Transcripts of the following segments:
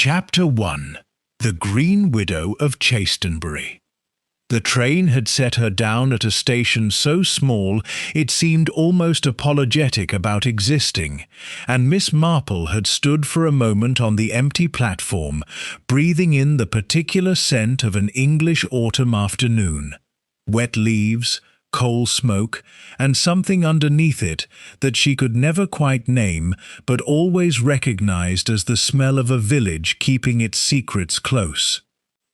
Chapter 1. The Green Widow of Chastenbury. The train had set her down at a station so small it seemed almost apologetic about existing, and Miss Marple had stood for a moment on the empty platform, breathing in the particular scent of an English autumn afternoon. Wet leaves, coal smoke, and something underneath it that she could never quite name but always recognized as the smell of a village keeping its secrets close.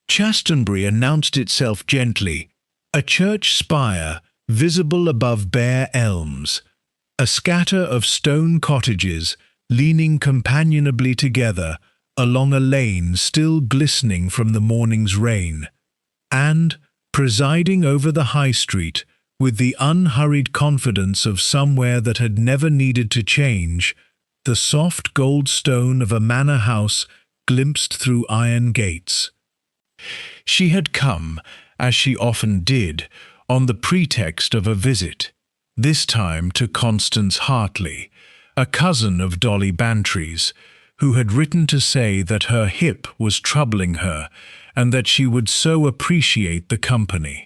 Chastenbury announced itself gently, a church spire visible above bare elms, a scatter of stone cottages leaning companionably together along a lane still glistening from the morning's rain, and, presiding over the high street, with the unhurried confidence of somewhere that had never needed to change, the soft gold stone of a manor house glimpsed through iron gates. She had come, as she often did, on the pretext of a visit, this time to Constance Hartley, a cousin of Dolly Bantry's, who had written to say that her hip was troubling her and that she would so appreciate the company.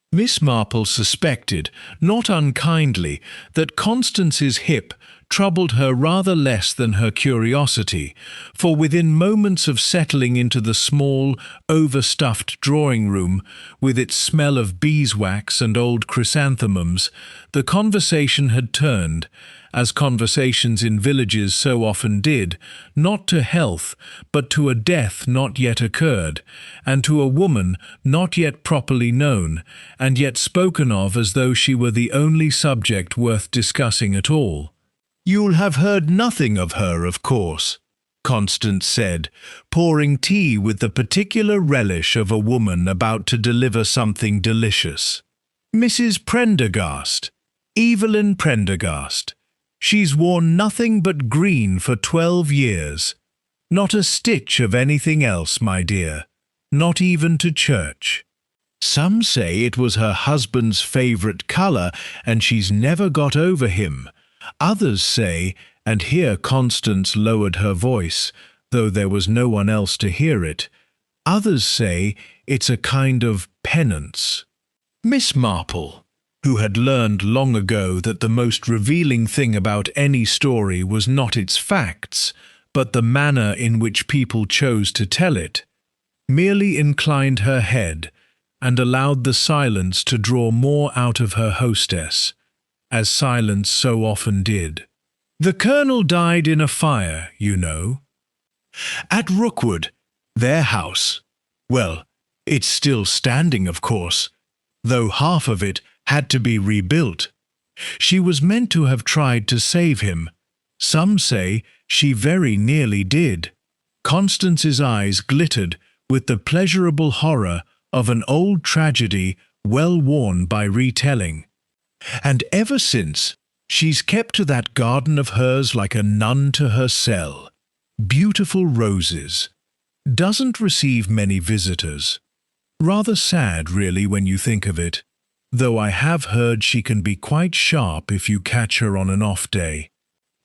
Miss Marple suspected, not unkindly, that Constance's hip troubled her rather less than her curiosity, for within moments of settling into the small, overstuffed drawing-room, with its smell of beeswax and old chrysanthemums, the conversation had turned, as conversations in villages so often did, not to health, but to a death not yet occurred, and to a woman not yet properly known, and yet spoken of as though she were the only subject worth discussing at all. "You'll have heard nothing of her, of course," Constance said, pouring tea with the particular relish of a woman about to deliver something delicious. "Mrs. Prendergast, Evelyn Prendergast. She's worn nothing but green for 12 years. Not a stitch of anything else, my dear, not even to church. Some say it was her husband's favourite colour and she's never got over him. Others say," and here Constance lowered her voice, though there was no one else to hear it, "others say it's a kind of penance." Miss Marple, who had learned long ago that the most revealing thing about any story was not its facts, but the manner in which people chose to tell it, merely inclined her head and allowed the silence to draw more out of her hostess, as silence so often did. "The Colonel died in a fire, you know. At Rookwood, their house. Well, it's still standing, of course, though half of it had to be rebuilt. She was meant to have tried to save him. Some say she very nearly did." Constance's eyes glittered with the pleasurable horror of an old tragedy well worn by retelling. "And ever since, she's kept to that garden of hers like a nun to her cell. Beautiful roses. Doesn't receive many visitors. Rather sad, really, when you think of it, though I have heard she can be quite sharp if you catch her on an off day."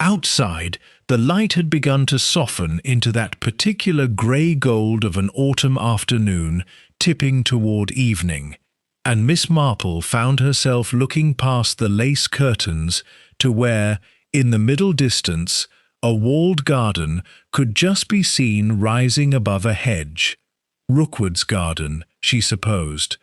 Outside, the light had begun to soften into that particular grey gold of an autumn afternoon tipping toward evening, and Miss Marple found herself looking past the lace curtains to where, in the middle distance, a walled garden could just be seen rising above a hedge. Rookwood's garden, she supposed,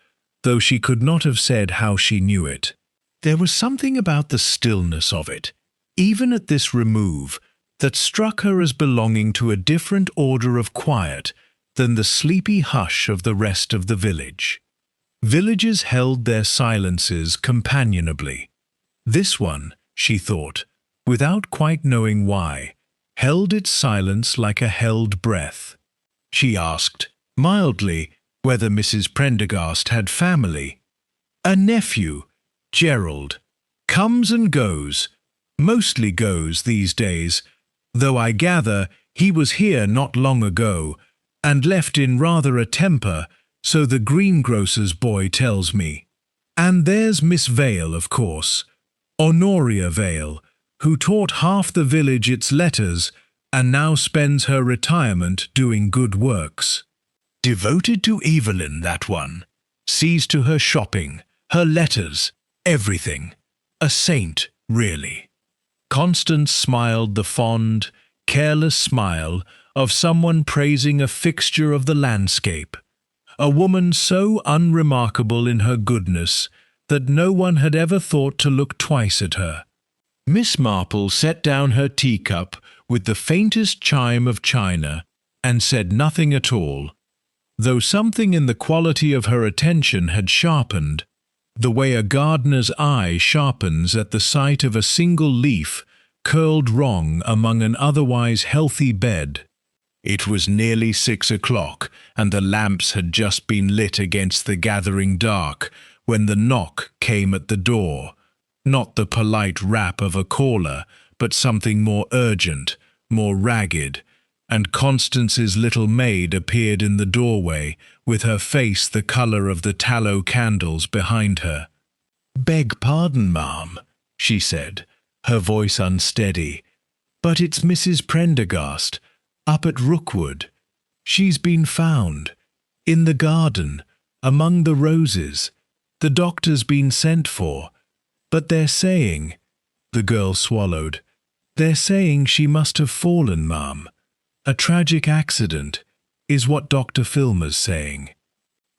though she could not have said how she knew it. There was something about the stillness of it, even at this remove, that struck her as belonging to a different order of quiet than the sleepy hush of the rest of the village. Villages held their silences companionably. This one, she thought, without quite knowing why, held its silence like a held breath. She asked, mildly, whether Mrs. Prendergast had family. "A nephew, Gerald. Comes and goes. Mostly goes these days, though I gather he was here not long ago, and left in rather a temper, so the greengrocer's boy tells me. And there's Miss Vale, of course, Honoria Vale, who taught half the village its letters, and now spends her retirement doing good works. Devoted to Evelyn, that one. Sees to her shopping, her letters, everything. A saint, really. Constance smiled the fond, careless smile of someone praising a fixture of the landscape. A woman so unremarkable in her goodness that no one had ever thought to look twice at her. Miss Marple set down her teacup with the faintest chime of china and said nothing at all, though something in the quality of her attention had sharpened, the way a gardener's eye sharpens at the sight of a single leaf curled wrong among an otherwise healthy bed. It was nearly 6 o'clock, and the lamps had just been lit against the gathering dark when the knock came at the door. Not the polite rap of a caller, but something more urgent, more ragged, and Constance's little maid appeared in the doorway, with her face the colour of the tallow candles behind her. "Beg pardon, ma'am," she said, her voice unsteady, "but it's Mrs. Prendergast, up at Rookwood. She's been found, in the garden, among the roses. The doctor's been sent for, but they're saying—" The girl swallowed. "They're saying she must have fallen, ma'am. A tragic accident, is what Dr. Filmer's saying."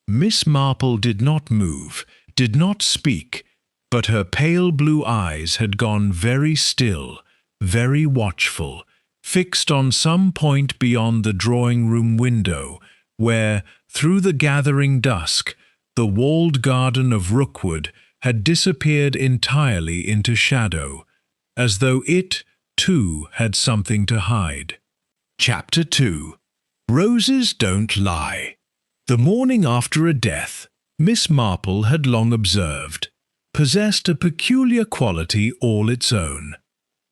Miss Marple did not move, did not speak, but her pale blue eyes had gone very still, very watchful, fixed on some point beyond the drawing-room window, where, through the gathering dusk, the walled garden of Rookwood had disappeared entirely into shadow, as though it, too, had something to hide. Chapter 2. Roses Don't Lie. The morning after a death, Miss Marple had long observed, possessed a peculiar quality all its own,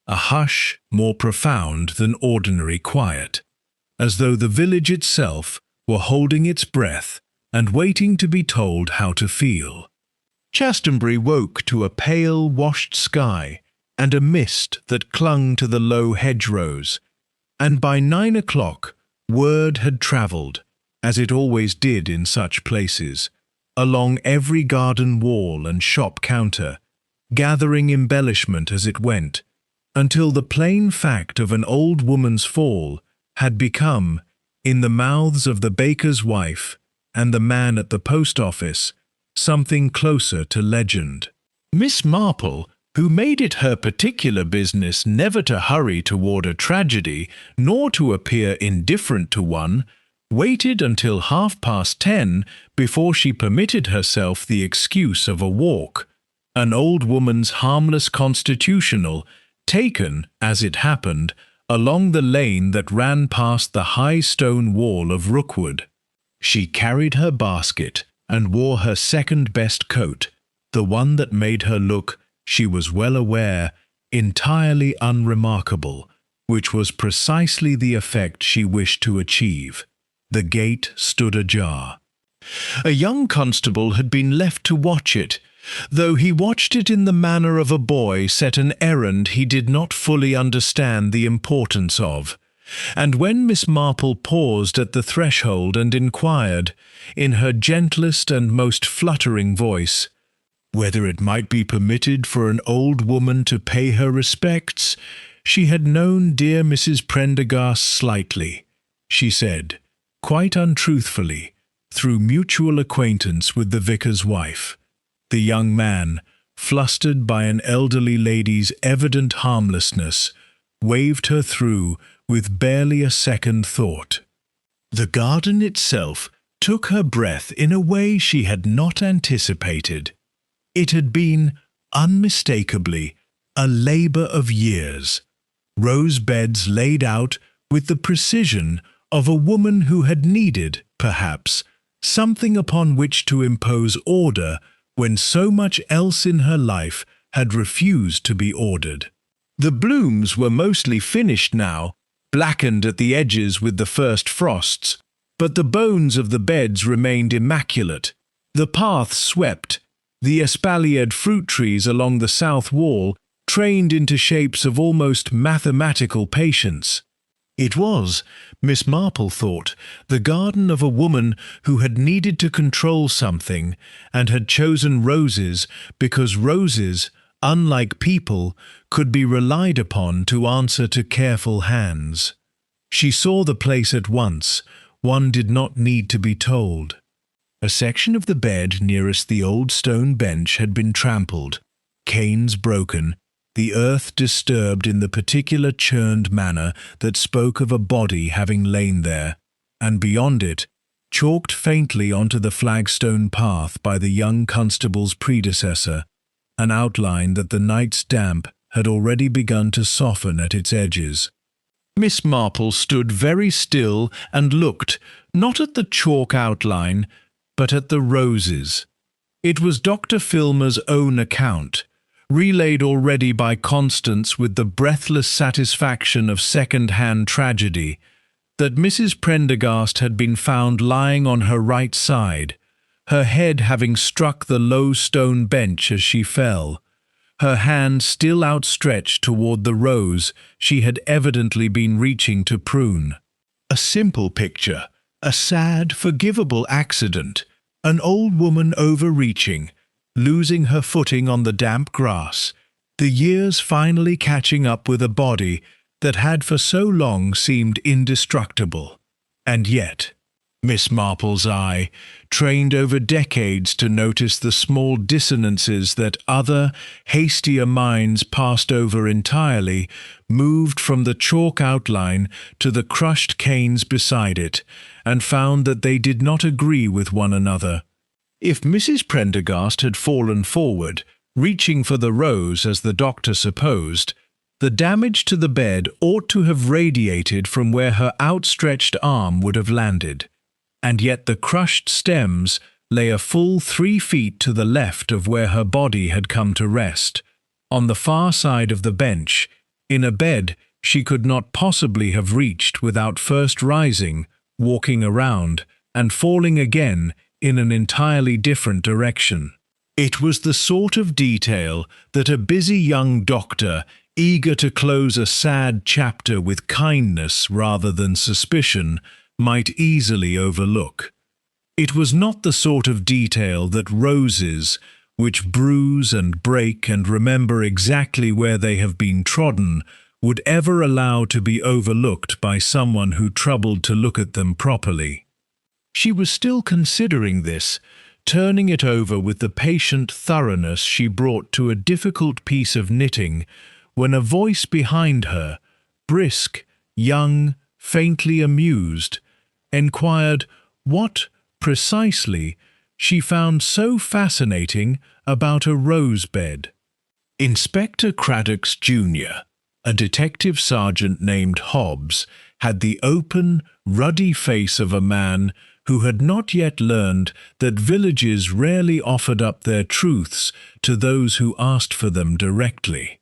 a hush more profound than ordinary quiet, as though the village itself were holding its breath and waiting to be told how to feel. Chastenbury woke to a pale, washed sky and a mist that clung to the low hedgerows, and by 9 o'clock word had travelled, as it always did in such places, along every garden wall and shop counter, gathering embellishment as it went, until the plain fact of an old woman's fall had become, in the mouths of the baker's wife and the man at the post office, something closer to legend. Miss Marple, who made it her particular business never to hurry toward a tragedy, nor to appear indifferent to one, waited until 10:30 before she permitted herself the excuse of a walk, an old woman's harmless constitutional, taken, as it happened, along the lane that ran past the high stone wall of Rookwood. She carried her basket and wore her second-best coat, the one that made her look, she was well aware, entirely unremarkable, which was precisely the effect she wished to achieve. The gate stood ajar. A young constable had been left to watch it, though he watched it in the manner of a boy set an errand he did not fully understand the importance of, and when Miss Marple paused at the threshold and inquired, in her gentlest and most fluttering voice, whether it might be permitted for an old woman to pay her respects, she had known dear Mrs. Prendergast slightly, she said, quite untruthfully, through mutual acquaintance with the vicar's wife. The young man, flustered by an elderly lady's evident harmlessness, waved her through with barely a second thought. The garden itself took her breath in a way she had not anticipated. It had been, unmistakably, a labour of years, rose beds laid out with the precision of a woman who had needed, perhaps, something upon which to impose order when so much else in her life had refused to be ordered. The blooms were mostly finished now, blackened at the edges with the first frosts, but the bones of the beds remained immaculate, the paths swept, the espaliered fruit trees along the south wall trained into shapes of almost mathematical patience. It was, Miss Marple thought, the garden of a woman who had needed to control something and had chosen roses because roses, unlike people, could be relied upon to answer to careful hands. She saw the place at once. One did not need to be told. A section of the bed nearest the old stone bench had been trampled, canes broken, the earth disturbed in the particular churned manner that spoke of a body having lain there, and beyond it, chalked faintly onto the flagstone path by the young constable's predecessor, an outline that the night's damp had already begun to soften at its edges. Miss Marple stood very still and looked, not at the chalk outline, but at the roses. It was Dr. Filmer's own account, relayed already by Constance with the breathless satisfaction of second-hand tragedy, that Mrs. Prendergast had been found lying on her right side, her head having struck the low stone bench as she fell, her hand still outstretched toward the rose she had evidently been reaching to prune. A simple picture, a sad, forgivable accident, an old woman overreaching, losing her footing on the damp grass, the years finally catching up with a body that had for so long seemed indestructible. And yet, Miss Marple's eye, trained over decades to notice the small dissonances that other, hastier minds passed over entirely, moved from the chalk outline to the crushed canes beside it, and found that they did not agree with one another. If Mrs. Prendergast had fallen forward, reaching for the rose as the doctor supposed, the damage to the bed ought to have radiated from where her outstretched arm would have landed. And yet the crushed stems lay a full 3 feet to the left of where her body had come to rest, on the far side of the bench, in a bed she could not possibly have reached without first rising, walking around, and falling again in an entirely different direction. It was the sort of detail that a busy young doctor, eager to close a sad chapter with kindness rather than suspicion, might easily overlook. It was not the sort of detail that roses, which bruise and break and remember exactly where they have been trodden, would ever allow to be overlooked by someone who troubled to look at them properly. She was still considering this, turning it over with the patient thoroughness she brought to a difficult piece of knitting, when a voice behind her, brisk, young, faintly amused, enquired what, precisely, she found so fascinating about a rose bed. Inspector Craddock's Jr., a detective sergeant named Hobbs, had the open, ruddy face of a man who had not yet learned that villages rarely offered up their truths to those who asked for them directly.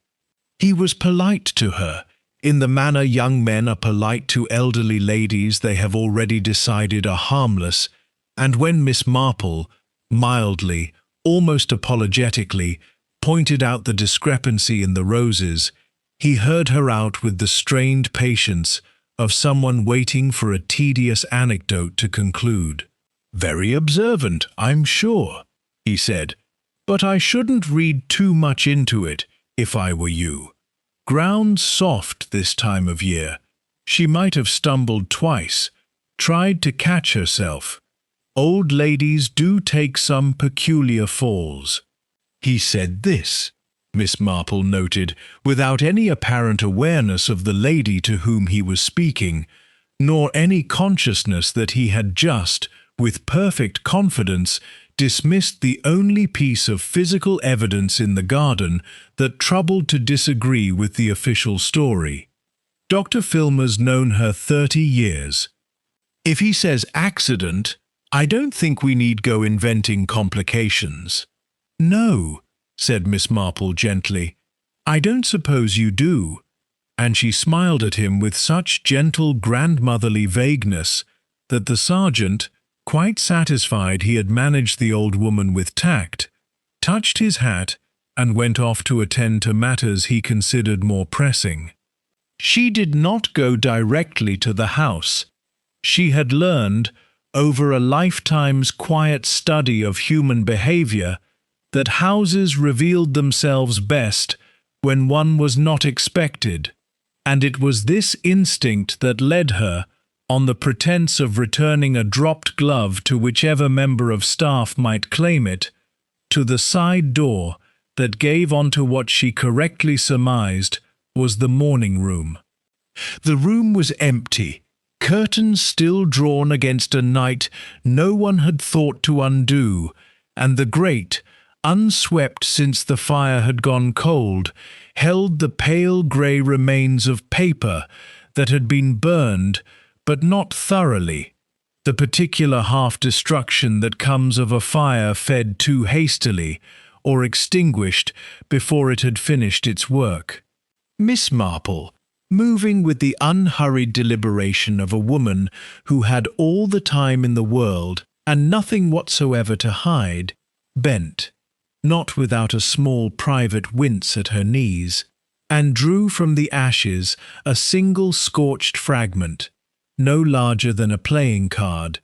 He was polite to her, in the manner young men are polite to elderly ladies they have already decided are harmless, and when Miss Marple, mildly, almost apologetically, pointed out the discrepancy in the roses, he heard her out with the strained patience of someone waiting for a tedious anecdote to conclude. "Very observant, I'm sure," he said, "but I shouldn't read too much into it, if I were you. Ground soft this time of year. She might have stumbled twice, tried to catch herself. Old ladies do take some peculiar falls." He said this, Miss Marple noted, without any apparent awareness of the lady to whom he was speaking, nor any consciousness that he had just, with perfect confidence, dismissed the only piece of physical evidence in the garden that troubled to disagree with the official story. Dr. Filmer's known her 30 years. If he says accident, I don't think we need go inventing complications. "No," said Miss Marple gently, "I don't suppose you do." And she smiled at him with such gentle grandmotherly vagueness that the sergeant, quite satisfied he had managed the old woman with tact, touched his hat and went off to attend to matters he considered more pressing. She did not go directly to the house. She had learned, over a lifetime's quiet study of human behavior, that houses revealed themselves best when one was not expected, and it was this instinct that led her, on the pretense of returning a dropped glove to whichever member of staff might claim it, to the side door that gave onto what she correctly surmised was the morning room. The room was empty, curtains still drawn against a night no one had thought to undo, and the grate, unswept since the fire had gone cold, held the pale grey remains of paper that had been burned, but not thoroughly, the particular half-destruction that comes of a fire fed too hastily or extinguished before it had finished its work. Miss Marple, moving with the unhurried deliberation of a woman who had all the time in the world and nothing whatsoever to hide, bent, not without a small private wince at her knees, and drew from the ashes a single scorched fragment, no larger than a playing card,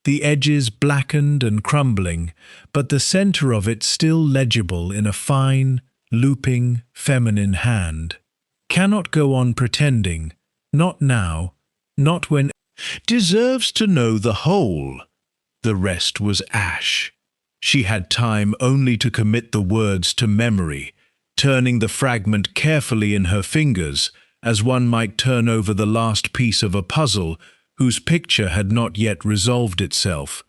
the edges blackened and crumbling, but the centre of it still legible in a fine, looping, feminine hand. Cannot go on pretending, not now, not when deserves to know the whole. The rest was ash. She had time only to commit the words to memory, turning the fragment carefully in her fingers, as one might turn over the last piece of a puzzle whose picture had not yet resolved itself,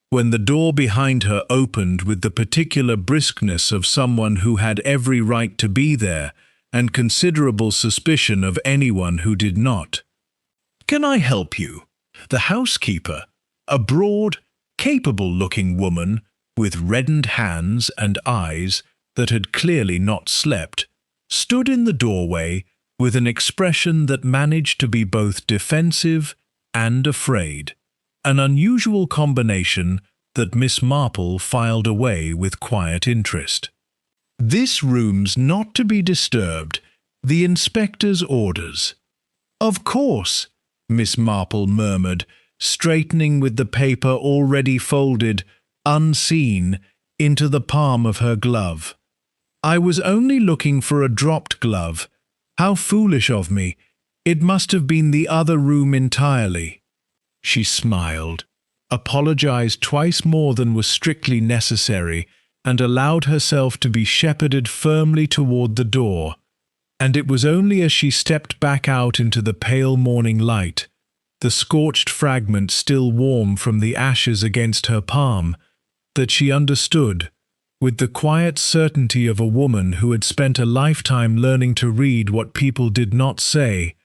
when the door behind her opened with the particular briskness of someone who had every right to be there, and considerable suspicion of anyone who did not. "Can I help you?" The housekeeper, a broad, capable-looking woman with reddened hands and eyes that had clearly not slept, stood in the doorway with an expression that managed to be both defensive and afraid, an unusual combination that Miss Marple filed away with quiet interest. "This room's not to be disturbed. The inspector's orders." "Of course," Miss Marple murmured, straightening with the paper already folded, unseen, into the palm of her glove. "I was only looking for a dropped glove. How foolish of me. It must have been the other room entirely." She smiled, apologized twice more than was strictly necessary, and allowed herself to be shepherded firmly toward the door, and it was only as she stepped back out into the pale morning light, the scorched fragment still warm from the ashes against her palm, that she understood, with the quiet certainty of a woman who had spent a lifetime learning to read what people did not say,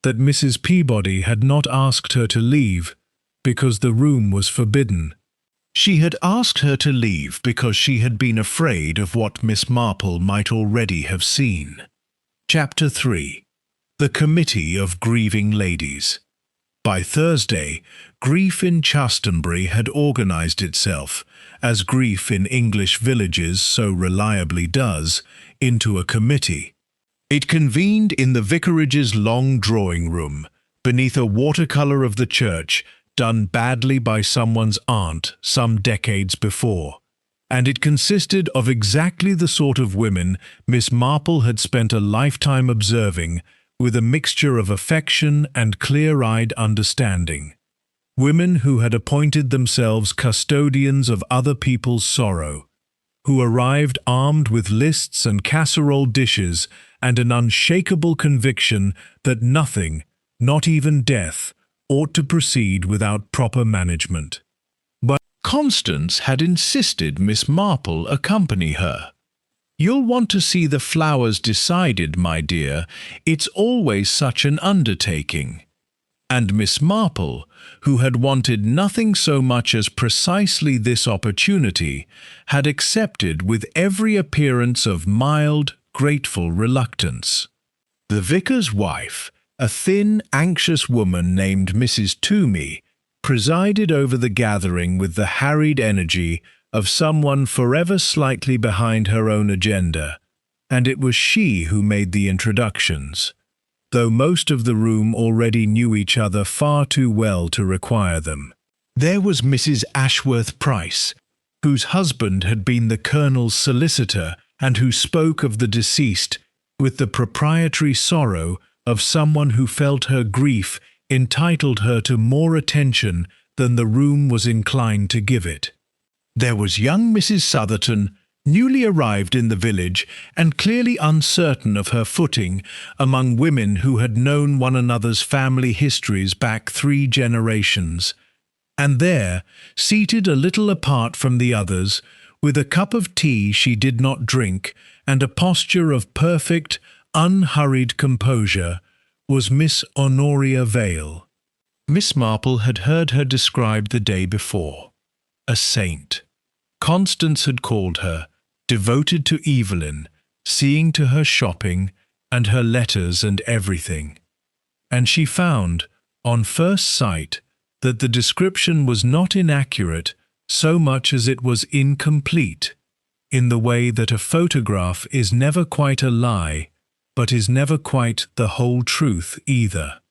that Mrs. Peabody had not asked her to leave because the room was forbidden. She had asked her to leave because she had been afraid of what Miss Marple might already have seen. Chapter 3. The Committee of Grieving Ladies. By Thursday, grief in Chastenbury had organized itself, as grief in English villages so reliably does, into a committee. It convened in the vicarage's long drawing-room, beneath a watercolour of the church done badly by someone's aunt some decades before, and it consisted of exactly the sort of women Miss Marple had spent a lifetime observing, with a mixture of affection and clear-eyed understanding. Women who had appointed themselves custodians of other people's sorrow, who arrived armed with lists and casserole dishes and an unshakable conviction that nothing, not even death, ought to proceed without proper management. But Constance had insisted Miss Marple accompany her. "You'll want to see the flowers decided, my dear. It's always such an undertaking." And Miss Marple, who had wanted nothing so much as precisely this opportunity, had accepted with every appearance of mild, grateful reluctance. The vicar's wife, a thin, anxious woman named Mrs. Toomey, presided over the gathering with the harried energy of someone forever slightly behind her own agenda, and it was she who made the introductions. though most of the room already knew each other far too well to require them. There was Mrs. Ashworth Price, whose husband had been the Colonel's solicitor and who spoke of the deceased with the proprietary sorrow of someone who felt her grief entitled her to more attention than the room was inclined to give it. There was young Mrs. Southerton, newly arrived in the village and clearly uncertain of her footing among women who had known one another's family histories back 3 generations. And there, seated a little apart from the others, with a cup of tea she did not drink and a posture of perfect, unhurried composure, was Miss Honoria Vale. Miss Marple had heard her described the day before. A saint. Constance had called her, devoted to Evelyn, seeing to her shopping and her letters and everything. And she found, on first sight, that the description was not inaccurate so much as it was incomplete, in the way that a photograph is never quite a lie, but is never quite the whole truth either.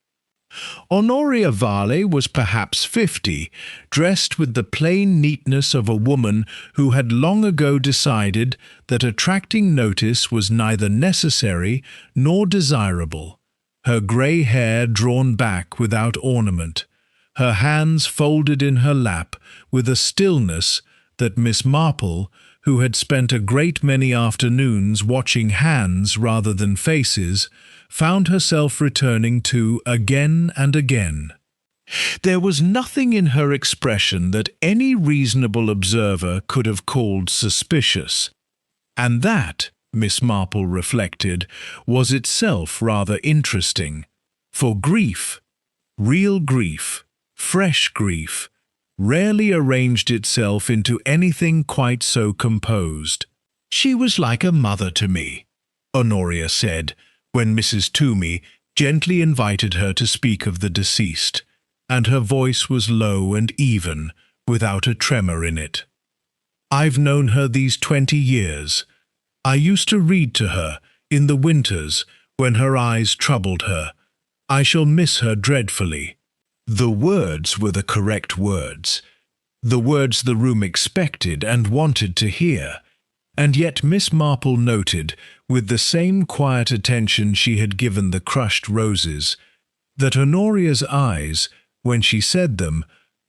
Honoria Vale was perhaps 50, dressed with the plain neatness of a woman who had long ago decided that attracting notice was neither necessary nor desirable, her grey hair drawn back without ornament, her hands folded in her lap with a stillness that Miss Marple, who had spent a great many afternoons watching hands rather than faces, found herself returning to again and again. There was nothing in her expression that any reasonable observer could have called suspicious, and that, Miss Marple reflected, was itself rather interesting, for grief, real grief, fresh grief, rarely arranged itself into anything quite so composed. "She was like a mother to me," Honoria said, when Mrs. Toomey gently invited her to speak of the deceased, and her voice was low and even, without a tremor in it. "I've known her these 20 years. I used to read to her, in the winters, when her eyes troubled her. I shall miss her dreadfully." The words were the correct words, the words the room expected and wanted to hear, and yet Miss Marple noted, with the same quiet attention she had given the crushed roses, that Honoria's eyes, when she said them,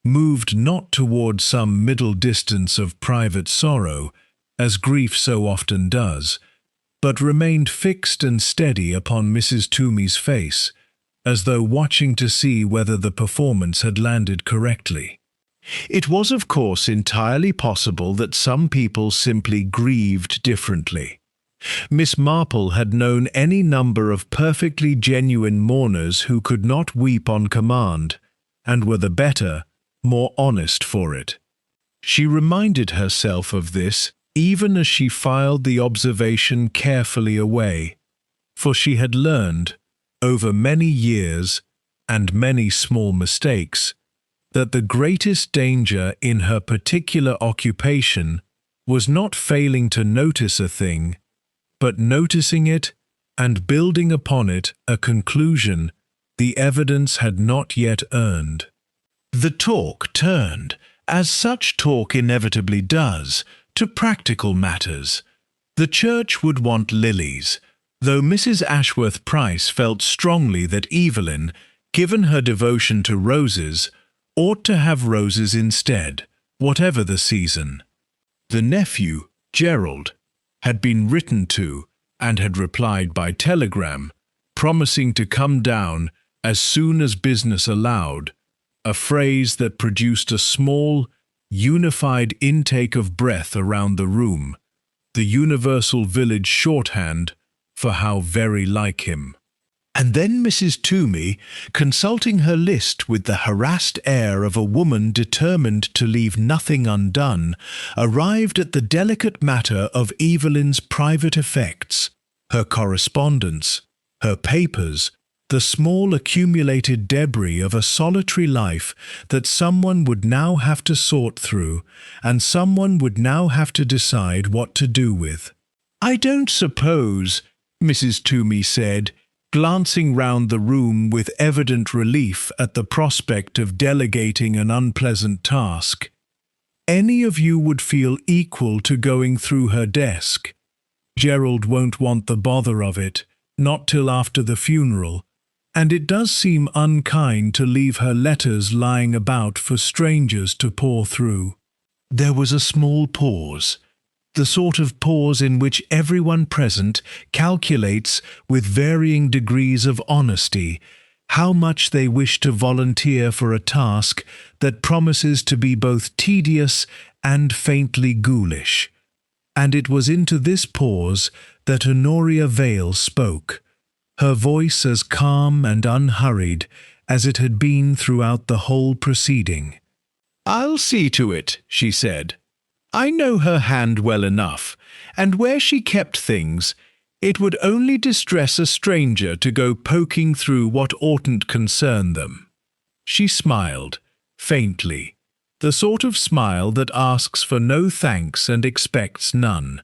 moved not toward some middle distance of private sorrow, as grief so often does, but remained fixed and steady upon Mrs. Toomey's face, as though watching to see whether the performance had landed correctly. It was, of course, entirely possible that some people simply grieved differently. Miss Marple had known any number of perfectly genuine mourners who could not weep on command, and were the better, more honest for it. She reminded herself of this even as she filed the observation carefully away, for she had learned, over many years and many small mistakes, that the greatest danger in her particular occupation was not failing to notice a thing, but noticing it and building upon it a conclusion the evidence had not yet earned. The talk turned, as such talk inevitably does, to practical matters. The church would want lilies, though Mrs. Ashworth Price felt strongly that Evelyn, given her devotion to roses, ought to have roses instead, whatever the season. The nephew, Gerald, had been written to and had replied by telegram, promising to come down as soon as business allowed, a phrase that produced a small, unified intake of breath around the room, the universal village shorthand for how very like him. And then Mrs. Toomey, consulting her list with the harassed air of a woman determined to leave nothing undone, arrived at the delicate matter of Evelyn's private effects, her correspondence, her papers, the small accumulated debris of a solitary life that someone would now have to sort through, and someone would now have to decide what to do with. "I don't suppose," Mrs. Toomey said, glancing round the room with evident relief at the prospect of delegating an unpleasant task. "Any of you would feel equal to going through her desk. Gerald won't want the bother of it, not till after the funeral, and it does seem unkind to leave her letters lying about for strangers to pore through." There was a small pause, the sort of pause in which everyone present calculates, with varying degrees of honesty, how much they wish to volunteer for a task that promises to be both tedious and faintly ghoulish. And it was into this pause that Honoria Vale spoke, her voice as calm and unhurried as it had been throughout the whole proceeding. "I'll see to it," she said. "I know her hand well enough, and where she kept things, it would only distress a stranger to go poking through what oughtn't concern them." She smiled, faintly, the sort of smile that asks for no thanks and expects none.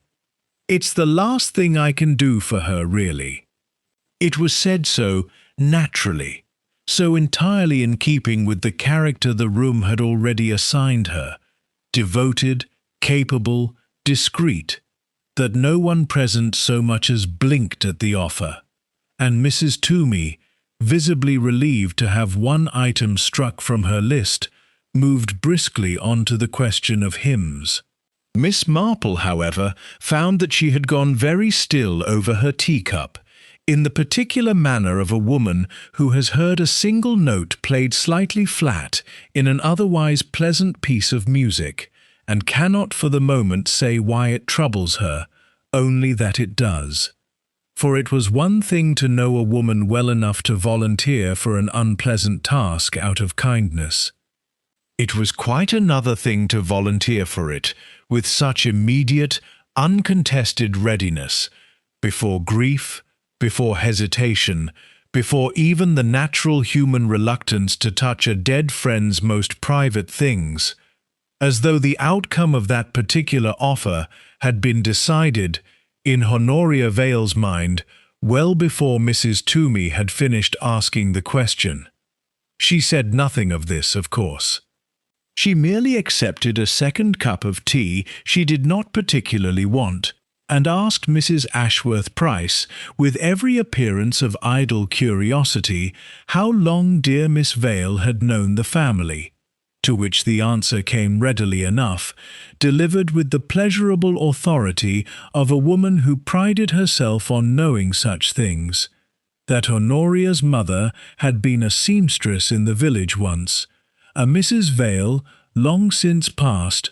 "It's the last thing I can do for her, really." It was said so naturally, so entirely in keeping with the character the room had already assigned her, devoted, capable, discreet, that no one present so much as blinked at the offer, and Mrs. Toomey, visibly relieved to have one item struck from her list, moved briskly on to the question of hymns. Miss Marple, however, found that she had gone very still over her teacup, in the particular manner of a woman who has heard a single note played slightly flat in an otherwise pleasant piece of music, and cannot for the moment say why it troubles her, only that it does. For it was one thing to know a woman well enough to volunteer for an unpleasant task out of kindness. It was quite another thing to volunteer for it with such immediate, uncontested readiness, before grief, before hesitation, before even the natural human reluctance to touch a dead friend's most private things, as though the outcome of that particular offer had been decided, in Honoria Vale's mind, well before Mrs. Toomey had finished asking the question. She said nothing of this, of course. She merely accepted a second cup of tea she did not particularly want, and asked Mrs. Ashworth Price, with every appearance of idle curiosity, how long dear Miss Vale had known the family, to which the answer came readily enough, delivered with the pleasurable authority of a woman who prided herself on knowing such things, that Honoria's mother had been a seamstress in the village once, a Mrs. Vale, long since passed,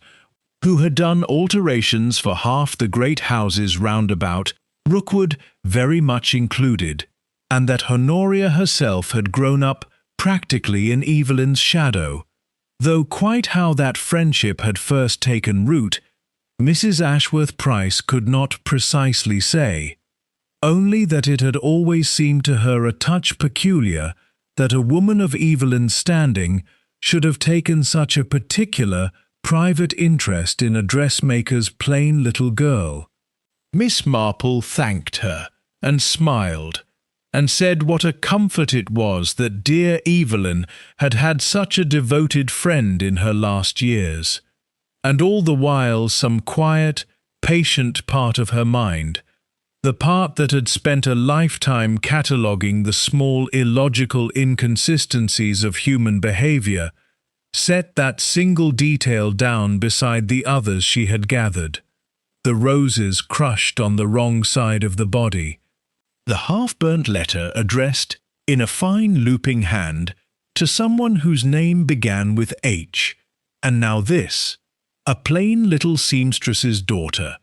who had done alterations for half the great houses round about, Rookwood very much included, and that Honoria herself had grown up practically in Evelyn's shadow, though quite how that friendship had first taken root, Mrs. Ashworth Price could not precisely say, only that it had always seemed to her a touch peculiar that a woman of Evelyn's standing should have taken such a particular, private interest in a dressmaker's plain little girl. Miss Marple thanked her, and smiled, and said what a comfort it was that dear Evelyn had had such a devoted friend in her last years, and all the while some quiet, patient part of her mind, the part that had spent a lifetime cataloguing the small illogical inconsistencies of human behaviour, set that single detail down beside the others she had gathered, the roses crushed on the wrong side of the body, the half-burnt letter addressed, in a fine looping hand, to someone whose name began with H, and now this, a plain little seamstress's daughter,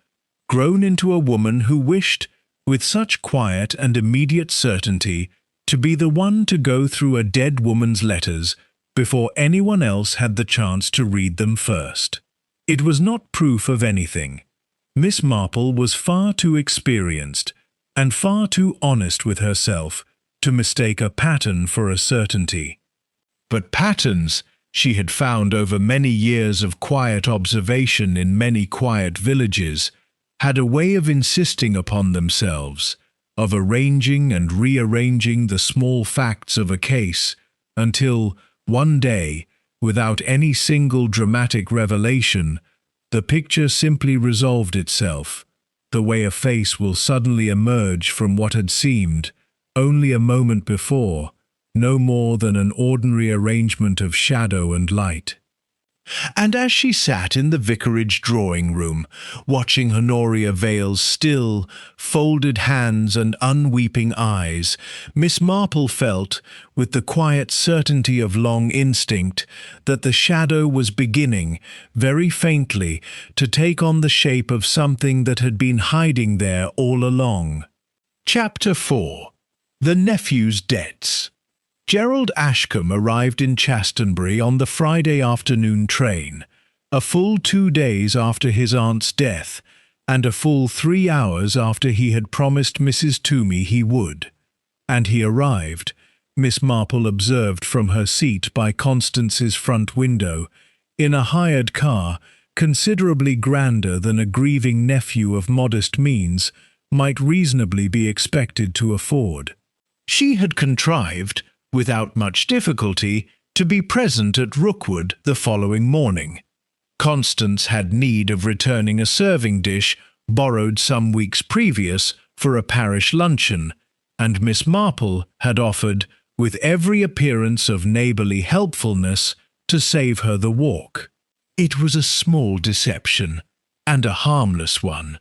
grown into a woman who wished, with such quiet and immediate certainty, to be the one to go through a dead woman's letters before anyone else had the chance to read them first. It was not proof of anything. Miss Marple was far too experienced, and far too honest with herself to mistake a pattern for a certainty. But patterns, she had found over many years of quiet observation in many quiet villages, had a way of insisting upon themselves, of arranging and rearranging the small facts of a case, until, one day, without any single dramatic revelation, the picture simply resolved itself, the way a face will suddenly emerge from what had seemed, only a moment before, no more than an ordinary arrangement of shadow and light. And as she sat in the vicarage drawing-room, watching Honoria Vale's still, folded hands and unweeping eyes, Miss Marple felt, with the quiet certainty of long instinct, that the shadow was beginning, very faintly, to take on the shape of something that had been hiding there all along. Chapter 4. The Nephew's Debts. Gerald Ashcombe arrived in Chastenbury on the Friday afternoon train, a full 2 days after his aunt's death, and a full 3 hours after he had promised Mrs. Toomey he would. And he arrived, Miss Marple observed from her seat by Constance's front window, in a hired car considerably grander than a grieving nephew of modest means might reasonably be expected to afford. She had contrived, without much difficulty, to be present at Rookwood the following morning. Constance had need of returning a serving dish borrowed some weeks previous for a parish luncheon, and Miss Marple had offered, with every appearance of neighbourly helpfulness, to save her the walk. It was a small deception, and a harmless one,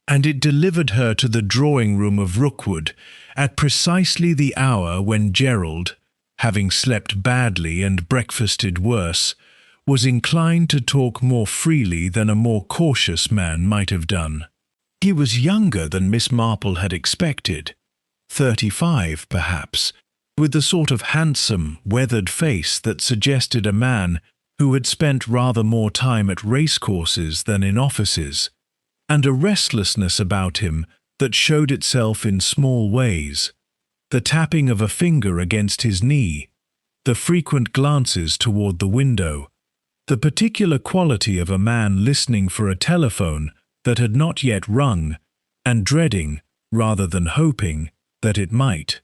and it delivered her to the drawing-room of Rookwood at precisely the hour when Gerald, having slept badly and breakfasted worse, was inclined to talk more freely than a more cautious man might have done. He was younger than Miss Marple had expected, 35 perhaps, with the sort of handsome, weathered face that suggested a man who had spent rather more time at racecourses than in offices, and a restlessness about him that showed itself in small ways, the tapping of a finger against his knee, the frequent glances toward the window, the particular quality of a man listening for a telephone that had not yet rung, and dreading, rather than hoping, that it might.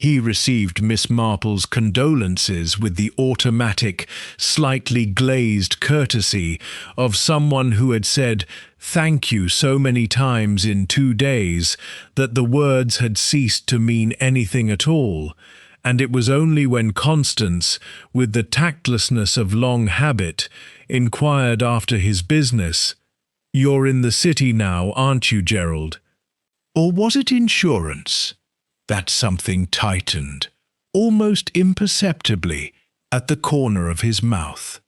He received Miss Marple's condolences with the automatic, slightly glazed courtesy of someone who had said "thank you" so many times in 2 days that the words had ceased to mean anything at all, and it was only when Constance, with the tactlessness of long habit, inquired after his business. "You're in the city now, aren't you, Gerald? Or was it insurance?" That something tightened, almost imperceptibly, at the corner of his mouth.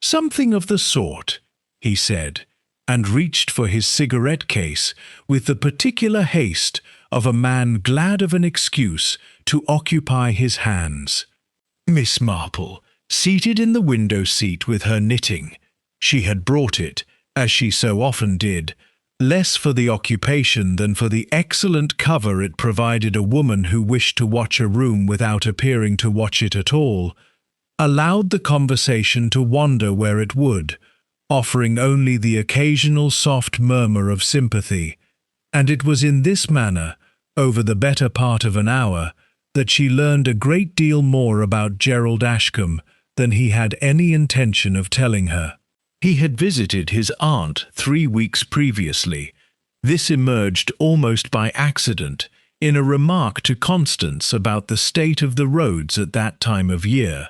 "Something of the sort," he said, and reached for his cigarette case with the particular haste of a man glad of an excuse to occupy his hands. Miss Marple, seated in the window seat with her knitting, she had brought it, as she so often did, less for the occupation than for the excellent cover it provided a woman who wished to watch a room without appearing to watch it at all, allowed the conversation to wander where it would, offering only the occasional soft murmur of sympathy, and it was in this manner, over the better part of an hour, that she learned a great deal more about Gerald Ashcombe than he had any intention of telling her. He had visited his aunt 3 weeks previously. This emerged almost by accident in a remark to Constance about the state of the roads at that time of year,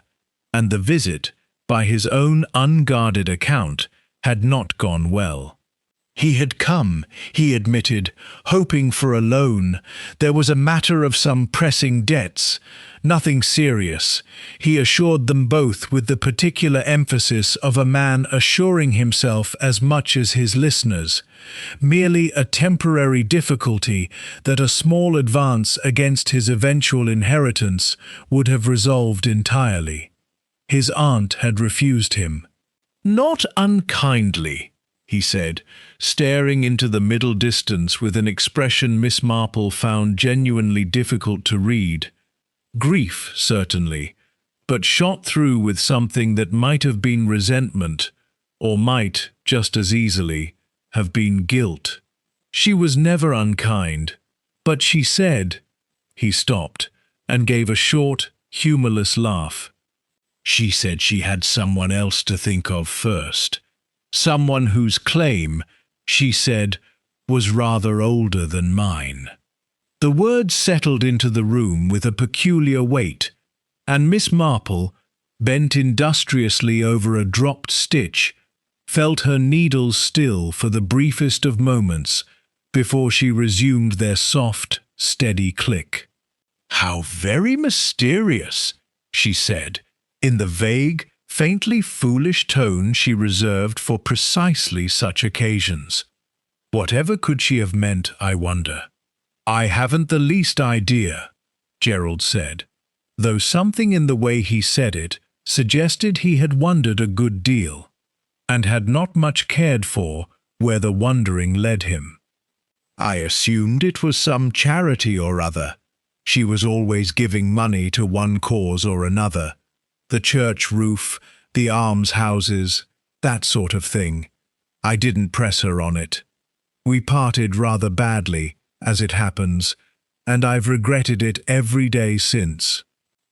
and the visit, by his own unguarded account, had not gone well. He had come, he admitted, hoping for a loan. There was a matter of some pressing debts, nothing serious. He assured them both with the particular emphasis of a man assuring himself as much as his listeners. Merely a temporary difficulty that a small advance against his eventual inheritance would have resolved entirely. His aunt had refused him. "Not unkindly," he said, staring into the middle distance with an expression Miss Marple found genuinely difficult to read. Grief, certainly, but shot through with something that might have been resentment, or might, just as easily, have been guilt. She was never unkind, But she said—" He stopped and gave a short, humorless laugh. "She said she had someone else to think of first. Someone whose claim, she said, was rather older than mine." The words settled into the room with a peculiar weight, and Miss Marple, bent industriously over a dropped stitch, felt her needles still for the briefest of moments before she resumed their soft, steady click. "How very mysterious," she said, in the vague, faintly foolish tone she reserved for precisely such occasions. Whatever could she have meant, I wonder? "I haven't the least idea," Gerald said, though something in the way he said it suggested he had wondered a good deal, and had not much cared for where the wondering led him. "I assumed it was some charity or other. She was always giving money to one cause or another. The church roof, the almshouses, that sort of thing. I didn't press her on it. We parted rather badly, as it happens, and I've regretted it every day since."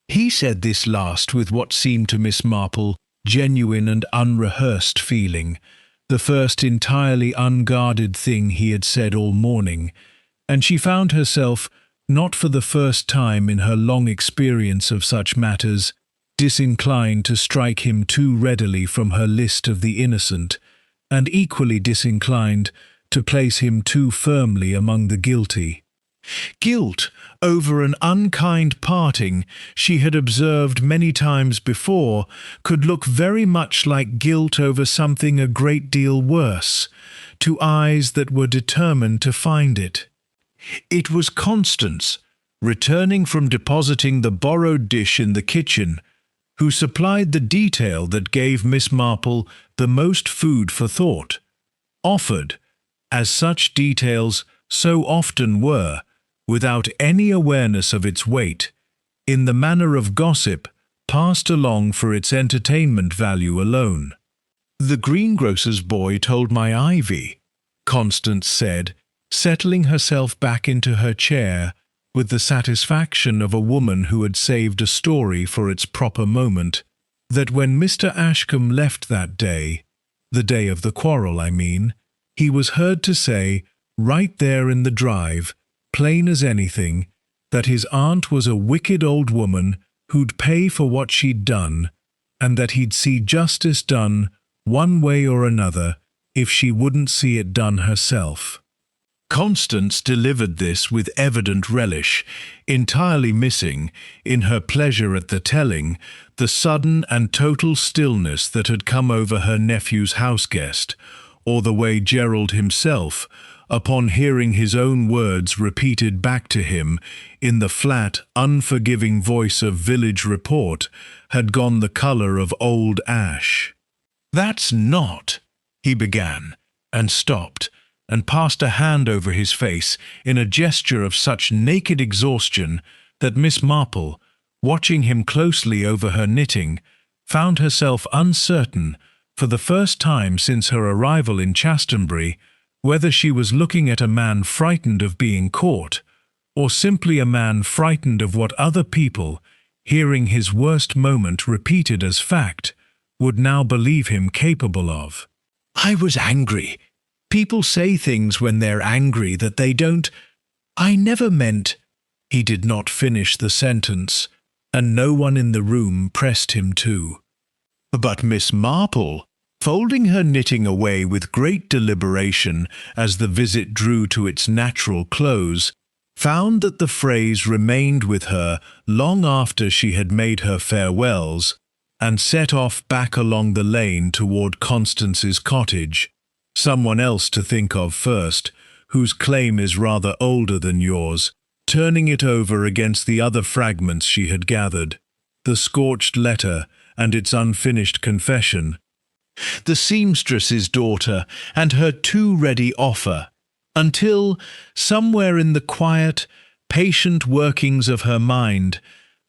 He said this last with what seemed to Miss Marple genuine and unrehearsed feeling, the first entirely unguarded thing he had said all morning, and she found herself, not for the first time in her long experience of such matters, disinclined to strike him too readily from her list of the innocent, and equally disinclined to place him too firmly among the guilty. Guilt over an unkind parting, she had observed many times before, could look very much like guilt over something a great deal worse, to eyes that were determined to find it. It was Constance, returning from depositing the borrowed dish in the kitchen, who supplied the detail that gave Miss Marple the most food for thought, offered, as such details so often were, without any awareness of its weight, in the manner of gossip passed along for its entertainment value alone. "The greengrocer's boy told my Ivy," Constance said, settling herself back into her chair with the satisfaction of a woman who had saved a story for its proper moment, "that when Mr. Ashcombe left that day, the day of the quarrel, I mean, he was heard to say, right there in the drive, plain as anything, that his aunt was a wicked old woman who'd pay for what she'd done, and that he'd see justice done one way or another if she wouldn't see it done herself." Constance delivered this with evident relish, entirely missing, in her pleasure at the telling, the sudden and total stillness that had come over her nephew's houseguest, or the way Gerald himself, upon hearing his own words repeated back to him in the flat, unforgiving voice of village report, had gone the colour of old ash. "That's not—" he began, and stopped, and passed a hand over his face in a gesture of such naked exhaustion that Miss Marple, watching him closely over her knitting, found herself uncertain, for the first time since her arrival in Chastenbury, whether she was looking at a man frightened of being caught, or simply a man frightened of what other people, hearing his worst moment repeated as fact, would now believe him capable of. "I was angry. People say things when they're angry that they don't. I never meant—" He did not finish the sentence, and no one in the room pressed him to. But Miss Marple, folding her knitting away with great deliberation as the visit drew to its natural close, found that the phrase remained with her long after she had made her farewells, and set off back along the lane toward Constance's cottage. "Someone else to think of first, whose claim is rather older than yours," turning it over against the other fragments she had gathered, the scorched letter and its unfinished confession, the seamstress's daughter and her too-ready offer, until, somewhere in the quiet, patient workings of her mind,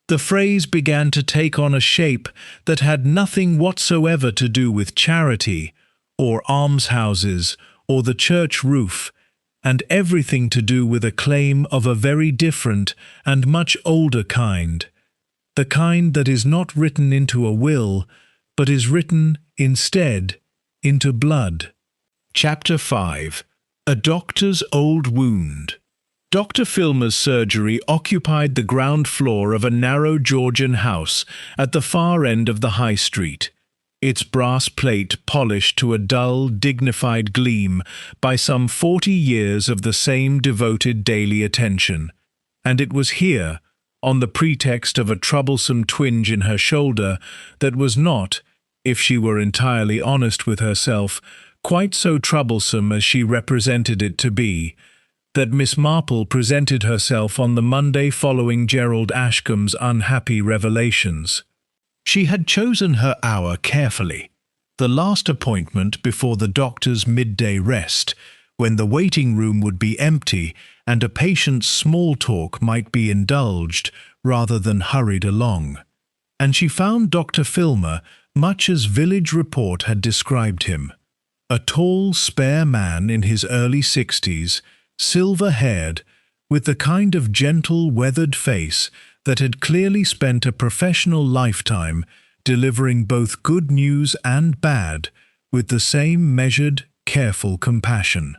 the phrase began to take on a shape that had nothing whatsoever to do with charity, or almshouses, or the church roof, and everything to do with a claim of a very different and much older kind, the kind that is not written into a will, but is written, instead, into blood. Chapter 5. A Doctor's Old Wound. Dr. Filmer's surgery occupied the ground floor of a narrow Georgian house at the far end of the High Street, its brass plate polished to a dull, dignified gleam by some 40 years of the same devoted daily attention. And it was here, on the pretext of a troublesome twinge in her shoulder that was not, if she were entirely honest with herself, quite so troublesome as she represented it to be, that Miss Marple presented herself on the Monday following Gerald Ashcombe's unhappy revelations. She had chosen her hour carefully, the last appointment before the doctor's midday rest, when the waiting room would be empty and a patient's small talk might be indulged rather than hurried along. And she found Dr. Filmer much as village report had described him, a tall, spare man in his early 60s, silver-haired, with the kind of gentle, weathered face that had clearly spent a professional lifetime delivering both good news and bad with the same measured, careful compassion.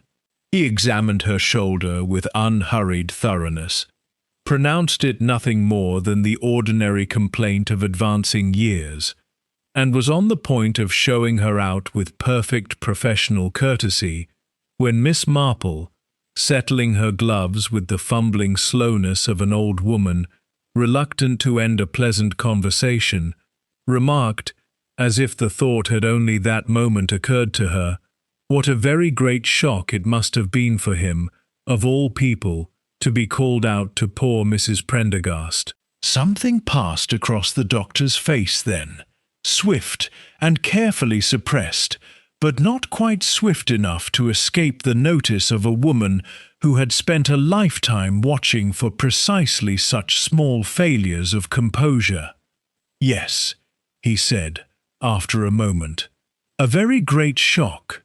He examined her shoulder with unhurried thoroughness, pronounced it nothing more than the ordinary complaint of advancing years, and was on the point of showing her out with perfect professional courtesy when Miss Marple, settling her gloves with the fumbling slowness of an old woman, reluctant to end a pleasant conversation, remarked, as if the thought had only that moment occurred to her, what a very great shock it must have been for him, of all people, to be called out to poor Mrs. Prendergast. Something passed across the doctor's face then, swift and carefully suppressed, but not quite swift enough to escape the notice of a woman who had spent a lifetime watching for precisely such small failures of composure. "Yes," he said, after a moment, "a very great shock."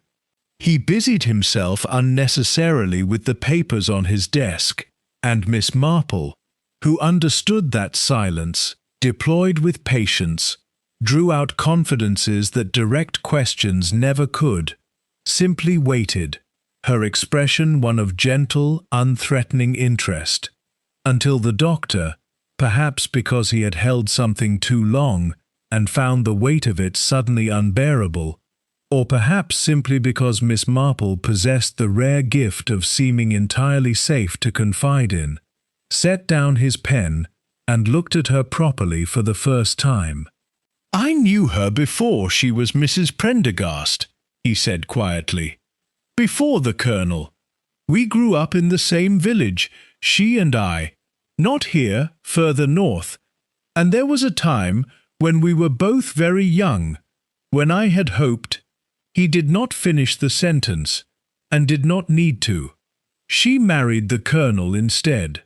He busied himself unnecessarily with the papers on his desk, and Miss Marple, who understood that silence, deployed with patience, drew out confidences that direct questions never could, simply waited, her expression one of gentle, unthreatening interest, until the doctor, perhaps because he had held something too long and found the weight of it suddenly unbearable, or perhaps simply because Miss Marple possessed the rare gift of seeming entirely safe to confide in, set down his pen and looked at her properly for the first time. "I knew her before she was Mrs. Prendergast," he said quietly. "Before the Colonel. We grew up in the same village, she and I, not here, further north, and there was a time when we were both very young, when I had hoped—" He did not finish the sentence, and did not need to. She married the Colonel instead.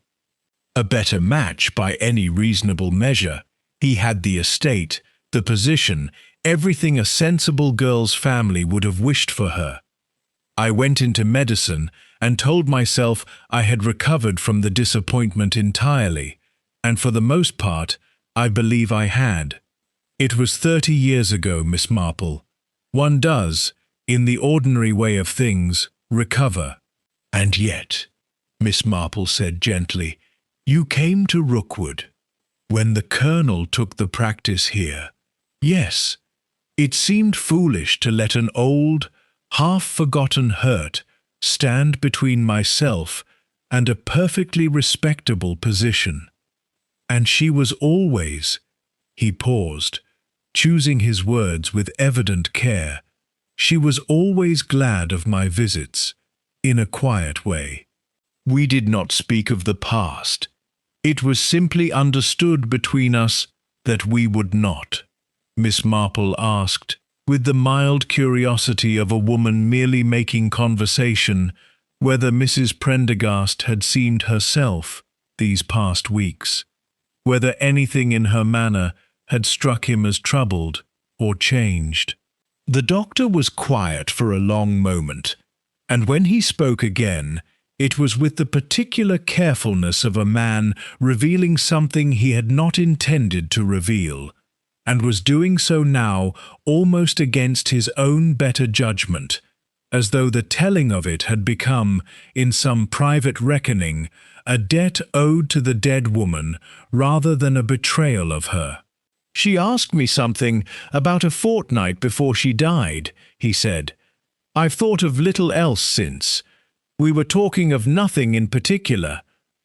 A better match by any reasonable measure. He had the estate, the position, everything a sensible girl's family would have wished for her. I went into medicine and told myself I had recovered from the disappointment entirely, and for the most part, I believe I had. It was 30 years ago, Miss Marple. One does, in the ordinary way of things, recover. And yet, Miss Marple said gently, you came to Rookwood when the Colonel took the practice here. Yes, it seemed foolish to let an old, half-forgotten hurt stand between myself and a perfectly respectable position. And she was always— He paused, choosing his words with evident care. She was always glad of my visits, in a quiet way. We did not speak of the past. It was simply understood between us that we would not. Miss Marple asked, with the mild curiosity of a woman merely making conversation, whether Mrs. Prendergast had seemed herself these past weeks, whether anything in her manner had struck him as troubled or changed. The doctor was quiet for a long moment, and when he spoke again, It was with the particular carefulness of a man revealing something he had not intended to reveal, and was doing so now almost against his own better judgment, as though the telling of it had become, in some private reckoning, a debt owed to the dead woman rather than a betrayal of her. "She asked me something about a fortnight before she died," he said. "I've thought of little else since. We were talking of nothing in particular.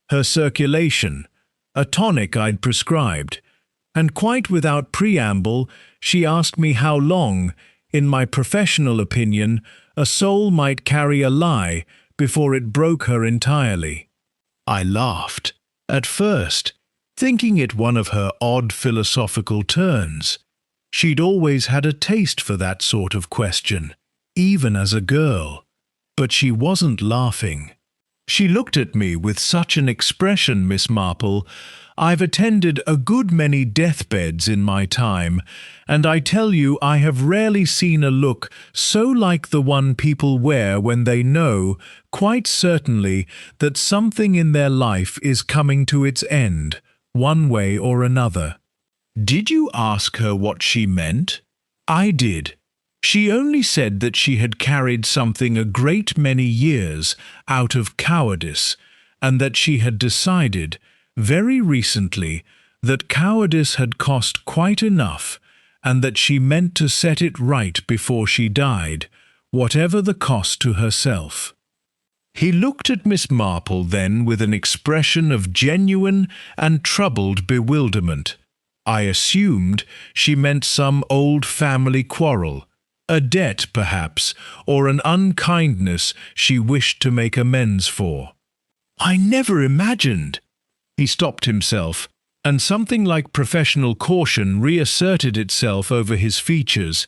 Her circulation, a tonic I'd prescribed, and quite without preamble she asked me how long, in my professional opinion, a soul might carry a lie before it broke her entirely." I laughed, at first, thinking it one of her odd philosophical turns. She'd always had a taste for that sort of question, even as a girl. But she wasn't laughing. She looked at me with such an expression, Miss Marple. I've attended a good many deathbeds in my time, and I tell you I have rarely seen a look so like the one people wear when they know, quite certainly, that something in their life is coming to its end, one way or another. "Did you ask her what she meant?" "I did. She only said that she had carried something a great many years out of cowardice, and that she had decided, very recently, that cowardice had cost quite enough, and that she meant to set it right before she died, whatever the cost to herself." He looked at Miss Marple then with an expression of genuine and troubled bewilderment. I assumed she meant some old family quarrel, a debt, perhaps, or an unkindness she wished to make amends for. "I never imagined—" He stopped himself, and something like professional caution reasserted itself over his features,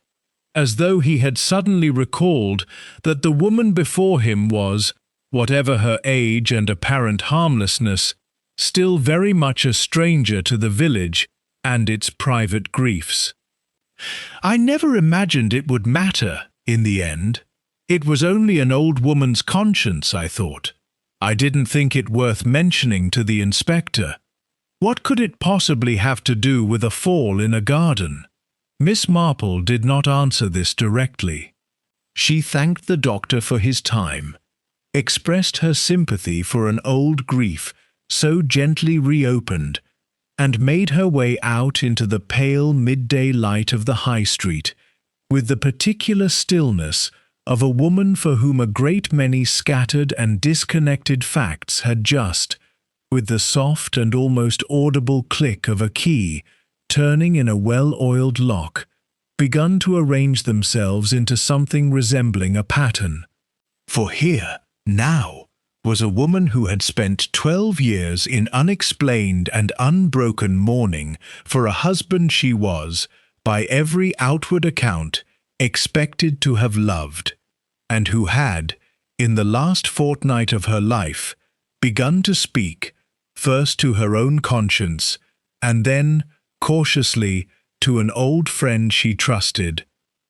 as though he had suddenly recalled that the woman before him was, whatever her age and apparent harmlessness, still very much a stranger to the village and its private griefs. "I never imagined it would matter, in the end. It was only an old woman's conscience, I thought. I didn't think it worth mentioning to the inspector. What could it possibly have to do with a fall in a garden?" Miss Marple did not answer this directly. She thanked the doctor for his time, expressed her sympathy for an old grief so gently reopened, and made her way out into the pale midday light of the High Street, with the particular stillness of a woman for whom a great many scattered and disconnected facts had just, with the soft and almost audible click of a key turning in a well-oiled lock, begun to arrange themselves into something resembling a pattern. For here, now, was a woman who had spent 12 years in unexplained and unbroken mourning for a husband she was, by every outward account, expected to have loved, and who had, in the last fortnight of her life, begun to speak, first to her own conscience, and then, cautiously, to an old friend she trusted,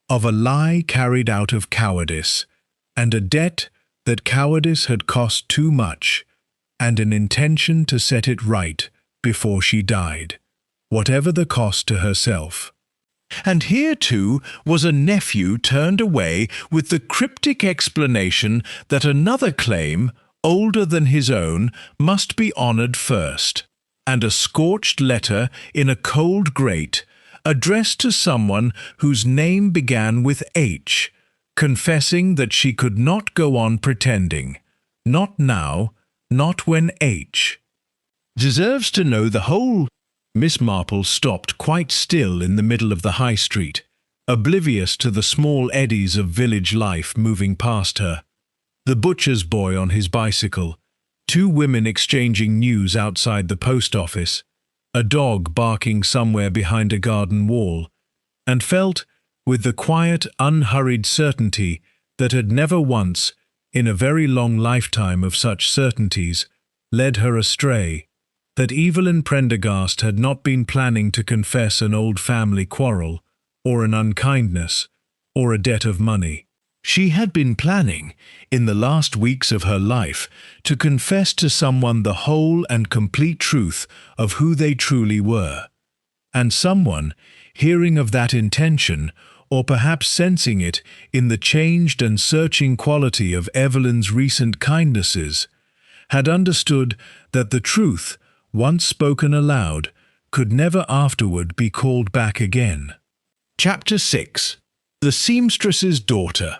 of a lie carried out of cowardice, and a debt that cowardice had cost too much, and an intention to set it right before she died, whatever the cost to herself. And here, too, was a nephew turned away with the cryptic explanation that another claim, older than his own, must be honoured first, and a scorched letter in a cold grate, addressed to someone whose name began with H, confessing that she could not go on pretending, not now, not when H deserves to know the whole. Miss Marple stopped quite still in the middle of the High Street, oblivious to the small eddies of village life moving past her. The butcher's boy on his bicycle, two women exchanging news outside the post office, a dog barking somewhere behind a garden wall, and felt, with the quiet, unhurried certainty that had never once, in a very long lifetime of such certainties, led her astray, that Evelyn Prendergast had not been planning to confess an old family quarrel, or an unkindness, or a debt of money. She had been planning, in the last weeks of her life, to confess to someone the whole and complete truth of who they truly were. And someone, hearing of that intention, or perhaps sensing it in the changed and searching quality of Evelyn's recent kindnesses, had understood that the truth, once spoken aloud, could never afterward be called back again. Chapter 6. The Seamstress's Daughter.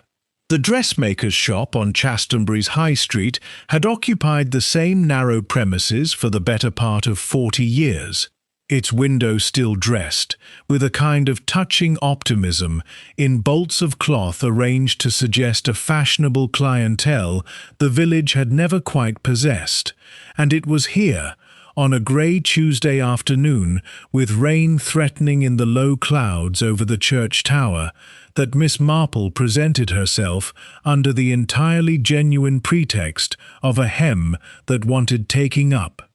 The dressmaker's shop on Chastenbury's High Street had occupied the same narrow premises for the better part of 40 years, its windows still dressed, with a kind of touching optimism, in bolts of cloth arranged to suggest a fashionable clientele the village had never quite possessed, and it was here, on a grey Tuesday afternoon, with rain threatening in the low clouds over the church tower, that Miss Marple presented herself under the entirely genuine pretext of a hem that wanted taking up.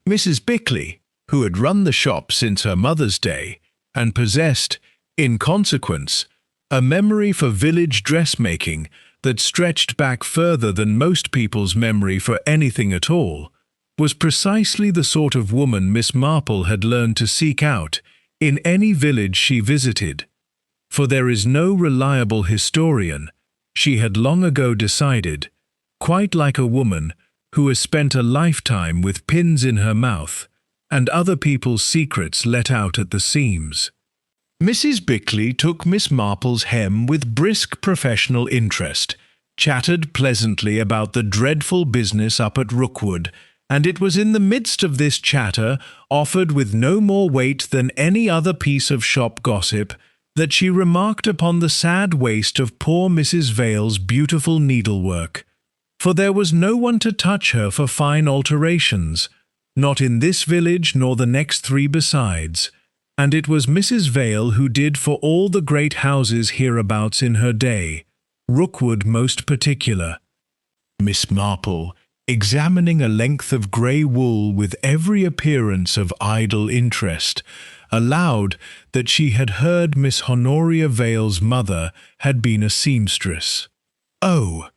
Mrs. Bickley, who had run the shop since her mother's day, and possessed, in consequence, a memory for village dressmaking that stretched back further than most people's memory for anything at all, was precisely the sort of woman Miss Marple had learned to seek out in any village she visited. For there is no reliable historian, she had long ago decided, quite like a woman who has spent a lifetime with pins in her mouth and other people's secrets let out at the seams. Mrs. Bickley took Miss Marple's hem with brisk professional interest, chatted pleasantly about the dreadful business up at Rookwood, and it was in the midst of this chatter, offered with no more weight than any other piece of shop gossip, that she remarked upon the sad waste of poor Mrs. Vale's beautiful needlework. For there was no one to touch her for fine alterations, not in this village nor the next 3 besides, and it was Mrs. Vale who did for all the great houses hereabouts in her day, Rookwood most particular. Miss Marple, examining a length of grey wool with every appearance of idle interest, allowed that she had heard Miss Honoria Vale's mother had been a seamstress. "Oh,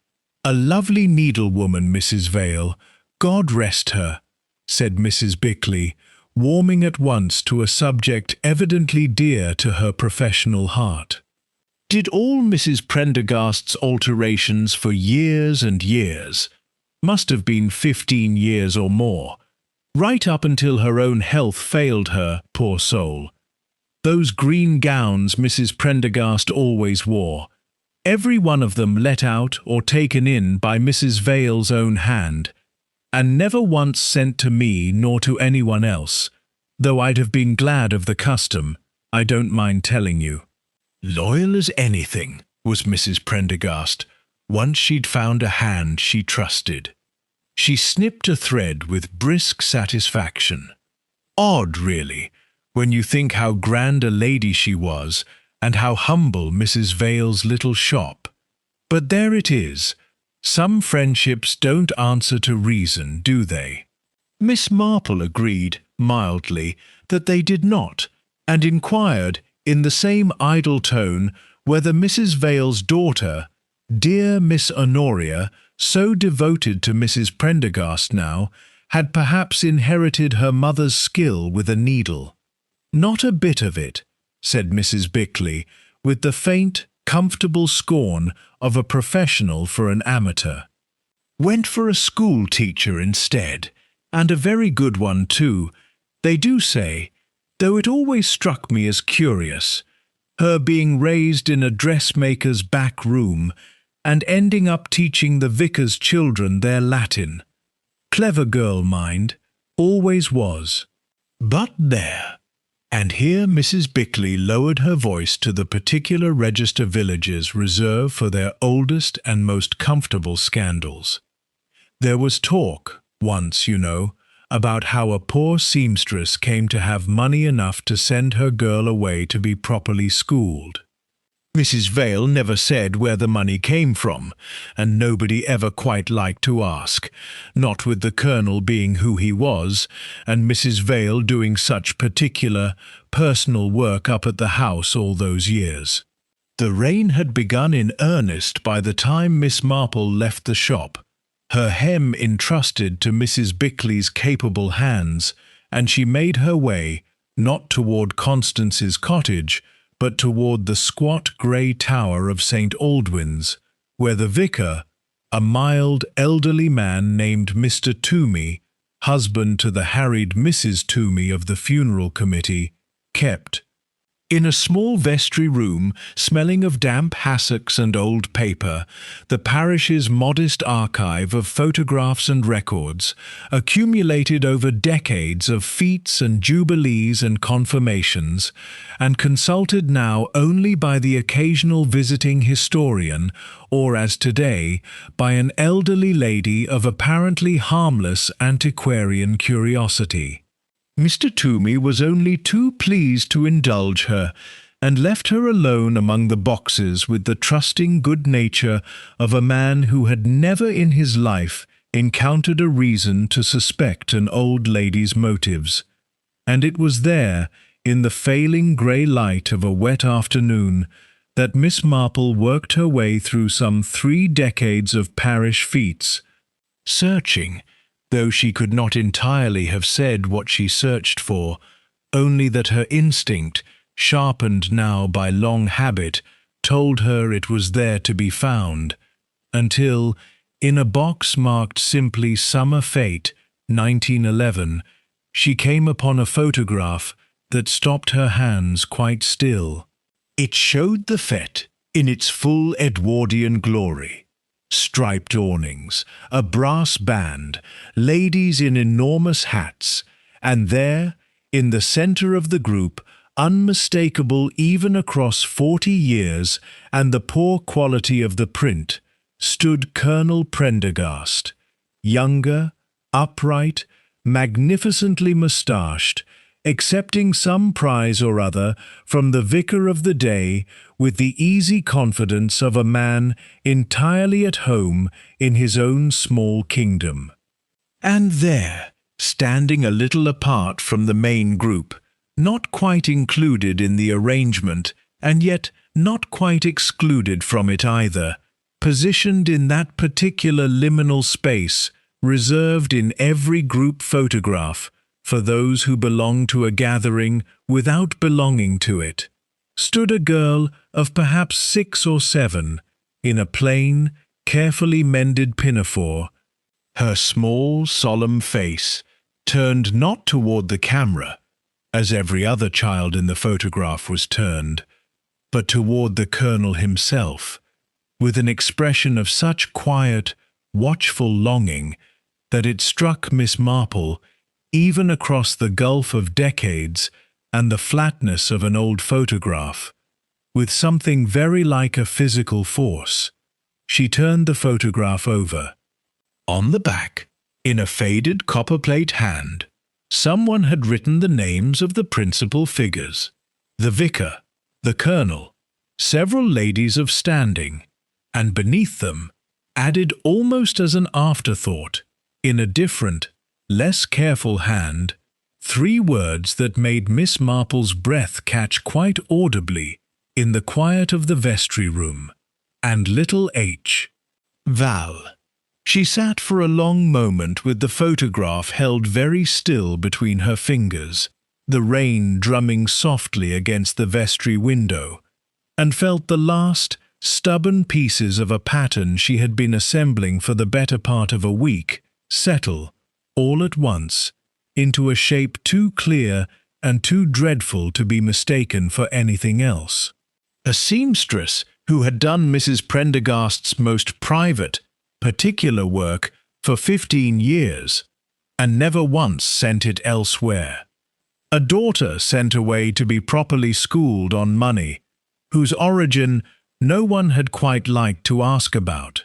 a lovely needlewoman, Mrs. Vale, God rest her," said Mrs. Bickley, warming at once to a subject evidently dear to her professional heart. Did all Mrs. Prendergast's alterations for years and years, must have been 15 years or more, right up until her own health failed her, poor soul. Those green gowns Mrs. Prendergast always wore, every one of them let out or taken in by Mrs. Vale's own hand, and never once sent to me nor to anyone else, though I'd have been glad of the custom, I don't mind telling you. Loyal as anything, was Mrs. Prendergast, once she'd found a hand she trusted. She snipped a thread with brisk satisfaction. Odd, really, when you think how grand a lady she was, and how humble Mrs. Vale's little shop. But there it is. Some friendships don't answer to reason, do they? Miss Marple agreed, mildly, that they did not, and inquired, in the same idle tone, whether Mrs. Vale's daughter, dear Miss Honoria, so devoted to Mrs. Prendergast now, had perhaps inherited her mother's skill with a needle. Not a bit of it, said Mrs. Bickley, with the faint, comfortable scorn of a professional for an amateur. Went for a school teacher instead, and a very good one too, they do say, though it always struck me as curious, her being raised in a dressmaker's back room, and ending up teaching the vicar's children their Latin. Clever girl, mind, always was. But there. And here Mrs. Bickley lowered her voice to the particular register villages reserved for their oldest and most comfortable scandals. There was talk, once, you know, about how a poor seamstress came to have money enough to send her girl away to be properly schooled. Mrs. Vale never said where the money came from, and nobody ever quite liked to ask, not with the Colonel being who he was, and Mrs. Vale doing such particular, personal work up at the house all those years. The rain had begun in earnest by the time Miss Marple left the shop, her hem entrusted to Mrs. Bickley's capable hands, and she made her way, not toward Constance's cottage, but toward the squat grey tower of St. Aldwyn's, where the vicar, a mild, elderly man named Mr. Toomey, husband to the harried Mrs. Toomey of the funeral committee, kept. In a small vestry room, smelling of damp hassocks and old paper, the parish's modest archive of photographs and records, accumulated over decades of feats and jubilees and confirmations, and consulted now only by the occasional visiting historian, or as today, by an elderly lady of apparently harmless antiquarian curiosity. Mr. Toomey was only too pleased to indulge her, and left her alone among the boxes with the trusting good nature of a man who had never in his life encountered a reason to suspect an old lady's motives. And it was there, in the failing grey light of a wet afternoon, that Miss Marple worked her way through some 3 decades of parish feats, searching, though she could not entirely have said what she searched for, only that her instinct, sharpened now by long habit, told her it was there to be found, until, in a box marked simply Summer Fete, 1911, she came upon a photograph that stopped her hands quite still. It showed the fete in its full Edwardian glory. Striped awnings, a brass band, ladies in enormous hats, and there, in the centre of the group, unmistakable even across 40 years and the poor quality of the print, stood Colonel Prendergast, younger, upright, magnificently moustached, accepting some prize or other from the vicar of the day with the easy confidence of a man entirely at home in his own small kingdom. And there, standing a little apart from the main group, not quite included in the arrangement, and yet not quite excluded from it either, positioned in that particular liminal space reserved in every group photograph for those who belong to a gathering without belonging to it, stood a girl of perhaps 6 or 7, in a plain, carefully mended pinafore, her small, solemn face turned not toward the camera, as every other child in the photograph was turned, but toward the colonel himself, with an expression of such quiet, watchful longing that it struck Miss Marple, even across the gulf of decades and the flatness of an old photograph, with something very like a physical force. She turned the photograph over. On the back, in a faded copperplate hand, someone had written the names of the principal figures: the vicar, the colonel, several ladies of standing, and beneath them, added almost as an afterthought, in a different, less careful hand, 3 words that made Miss Marple's breath catch quite audibly in the quiet of the vestry room, and little H. Val. She sat for a long moment with the photograph held very still between her fingers, the rain drumming softly against the vestry window, and felt the last, stubborn pieces of a pattern she had been assembling for the better part of a week settle, all at once, into a shape too clear and too dreadful to be mistaken for anything else. A seamstress who had done Mrs. Prendergast's most private, particular work for 15 years, and never once sent it elsewhere. A daughter sent away to be properly schooled on money, whose origin no one had quite liked to ask about.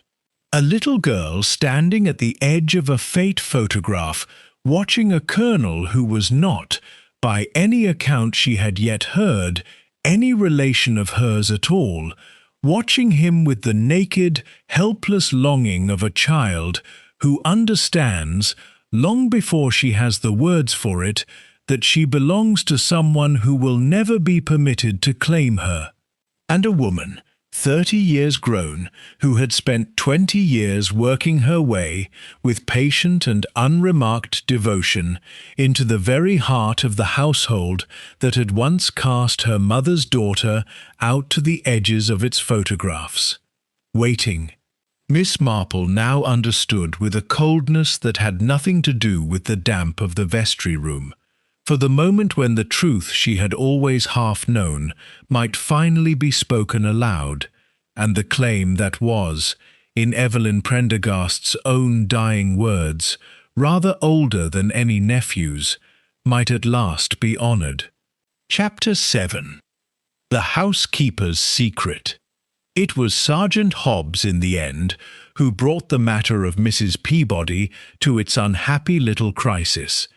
A little girl standing at the edge of a fete photograph, watching a colonel who was not, by any account she had yet heard, any relation of hers at all, watching him with the naked, helpless longing of a child who understands, long before she has the words for it, that she belongs to someone who will never be permitted to claim her. And a woman, 30 years grown, who had spent 20 years working her way, with patient and unremarked devotion, into the very heart of the household that had once cast her mother's daughter out to the edges of its photographs. Waiting. Miss Marple now understood with a coldness that had nothing to do with the damp of the vestry room, for the moment when the truth she had always half known might finally be spoken aloud, and the claim that was, in Evelyn Prendergast's own dying words, rather older than any nephew's, might at last be honoured. Chapter 7. The Housekeeper's Secret. It was Sergeant Hobbs, in the end, who brought the matter of Mrs. Peabody to its unhappy little crisis,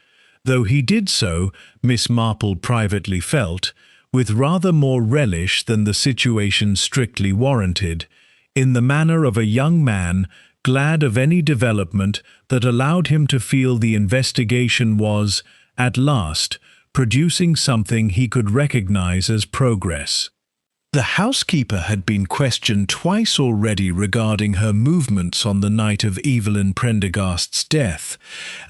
though he did so, Miss Marple privately felt, with rather more relish than the situation strictly warranted, in the manner of a young man glad of any development that allowed him to feel the investigation was, at last, producing something he could recognize as progress. The housekeeper had been questioned twice already regarding her movements on the night of Evelyn Prendergast's death,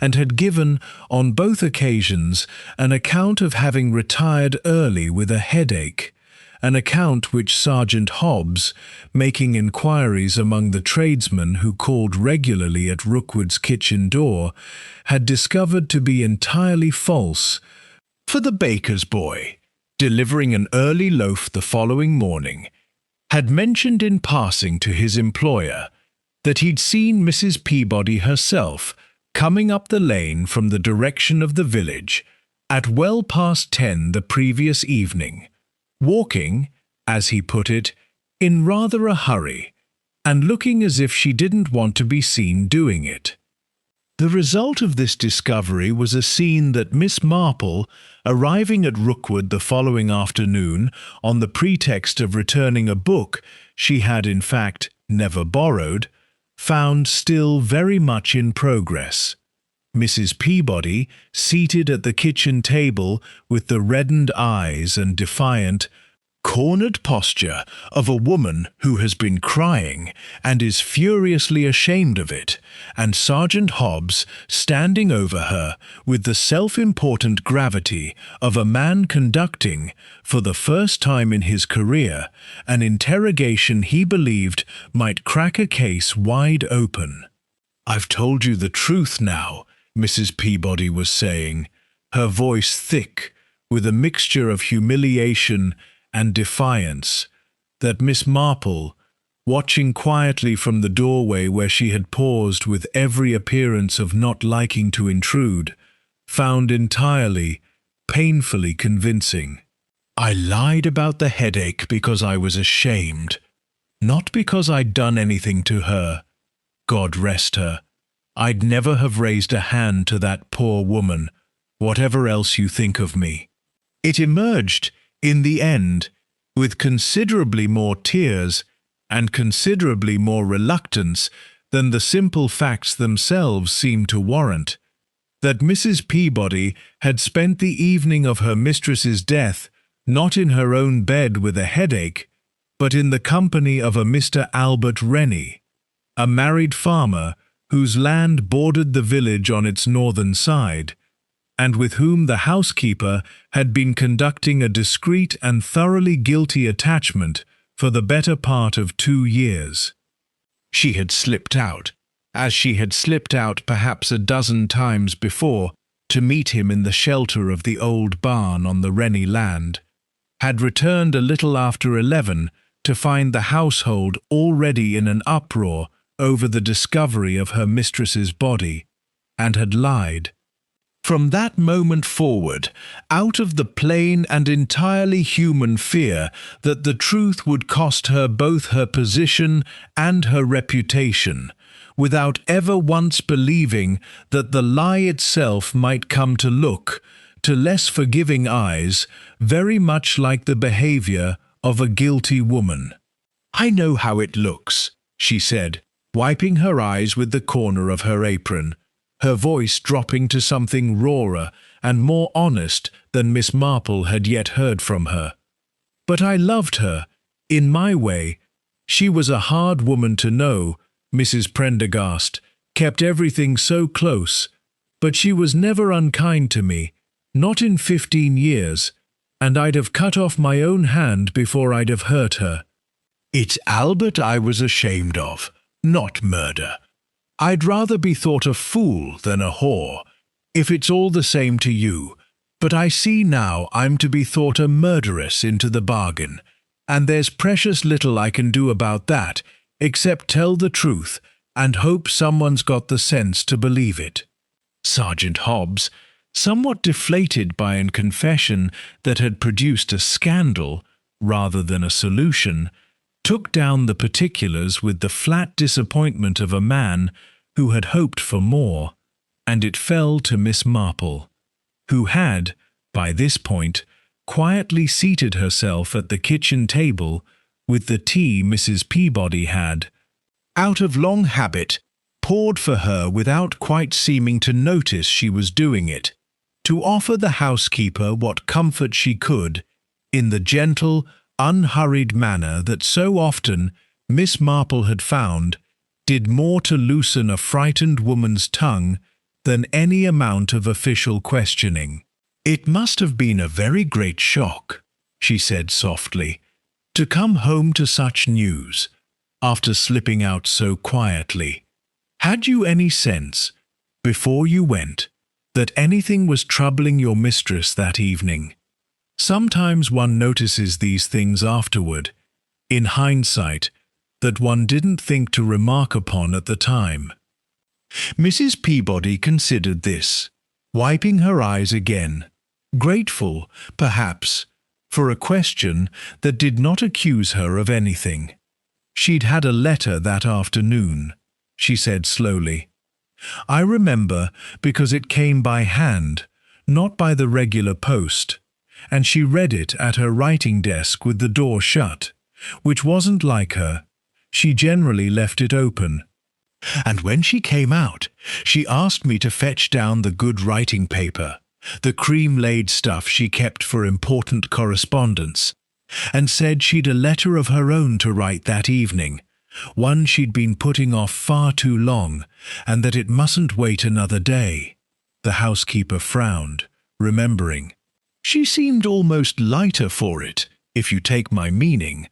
and had given, on both occasions, an account of having retired early with a headache, an account which Sergeant Hobbs, making inquiries among the tradesmen who called regularly at Rookwood's kitchen door, had discovered to be entirely false, for the baker's boy, delivering an early loaf the following morning, had mentioned in passing to his employer that he'd seen Mrs. Peabody herself coming up the lane from the direction of the village at well past 10 the previous evening, walking, as he put it, in rather a hurry, and looking as if she didn't want to be seen doing it. The result of this discovery was a scene that Miss Marple, arriving at Rookwood the following afternoon on the pretext of returning a book she had in fact never borrowed, found still very much in progress. Mrs. Peabody, seated at the kitchen table with the reddened eyes and defiant, cornered posture of a woman who has been crying and is furiously ashamed of it, and Sergeant Hobbs standing over her with the self-important gravity of a man conducting, for the first time in his career, an interrogation he believed might crack a case wide open. "I've told you the truth now," Mrs. Peabody was saying, her voice thick with a mixture of humiliation and defiance, that Miss Marple, watching quietly from the doorway where she had paused with every appearance of not liking to intrude, found entirely, painfully convincing. "I lied about the headache because I was ashamed, not because I'd done anything to her. God rest her. I'd never have raised a hand to that poor woman, whatever else you think of me." It emerged, in the end, with considerably more tears and considerably more reluctance than the simple facts themselves seemed to warrant, that Mrs. Peabody had spent the evening of her mistress's death not in her own bed with a headache, but in the company of a Mr. Albert Rennie, a married farmer whose land bordered the village on its northern side, and with whom the housekeeper had been conducting a discreet and thoroughly guilty attachment for the better part of 2 years. She had slipped out, as she had slipped out perhaps a dozen times before, to meet him in the shelter of the old barn on the Rennie land, had returned a little after 11 to find the household already in an uproar over the discovery of her mistress's body, and had lied. From that moment forward, out of the plain and entirely human fear that the truth would cost her both her position and her reputation, without ever once believing that the lie itself might come to look, to less forgiving eyes, very much like the behaviour of a guilty woman. "I know how it looks," she said, wiping her eyes with the corner of her apron, her voice dropping to something rawer and more honest than Miss Marple had yet heard from her. "But I loved her, in my way, She was a hard woman to know, Mrs. Prendergast, kept everything so close, but she was never unkind to me, not in 15 years, and I'd have cut off my own hand before I'd have hurt her. It's Albert I was ashamed of, not murder. I'd rather be thought a fool than a whore, if it's all the same to you, but I see now I'm to be thought a murderess into the bargain, and there's precious little I can do about that, except tell the truth and hope someone's got the sense to believe it. Sergeant Hobbs, somewhat deflated by a confession that had produced a scandal rather than a solution, took down the particulars with the flat disappointment of a man who had hoped for more, and it fell to Miss Marple, who had, by this point, quietly seated herself at the kitchen table with the tea Mrs. Peabody had, out of long habit, poured for her without quite seeming to notice she was doing it, to offer the housekeeper what comfort she could, in the gentle, unhurried manner that so often Miss Marple had found did more to loosen a frightened woman's tongue than any amount of official questioning. "It must have been a very great shock," she said softly, "to come home to such news, after slipping out so quietly. Had you any sense, before you went, that anything was troubling your mistress that evening? Sometimes one notices these things afterward, in hindsight, that one didn't think to remark upon at the time." Mrs. Peabody considered this, wiping her eyes again, grateful, perhaps, for a question that did not accuse her of anything. "She'd had a letter that afternoon," she said slowly. "I remember because it came by hand, not by the regular post, and she read it at her writing desk with the door shut, which wasn't like her. She generally left it open. And when she came out, she asked me to fetch down the good writing paper, the cream-laid stuff she kept for important correspondence, and said she'd a letter of her own to write that evening, one she'd been putting off far too long, and that it mustn't wait another day." The housekeeper frowned, remembering. "She seemed almost lighter for it, if you take my meaning,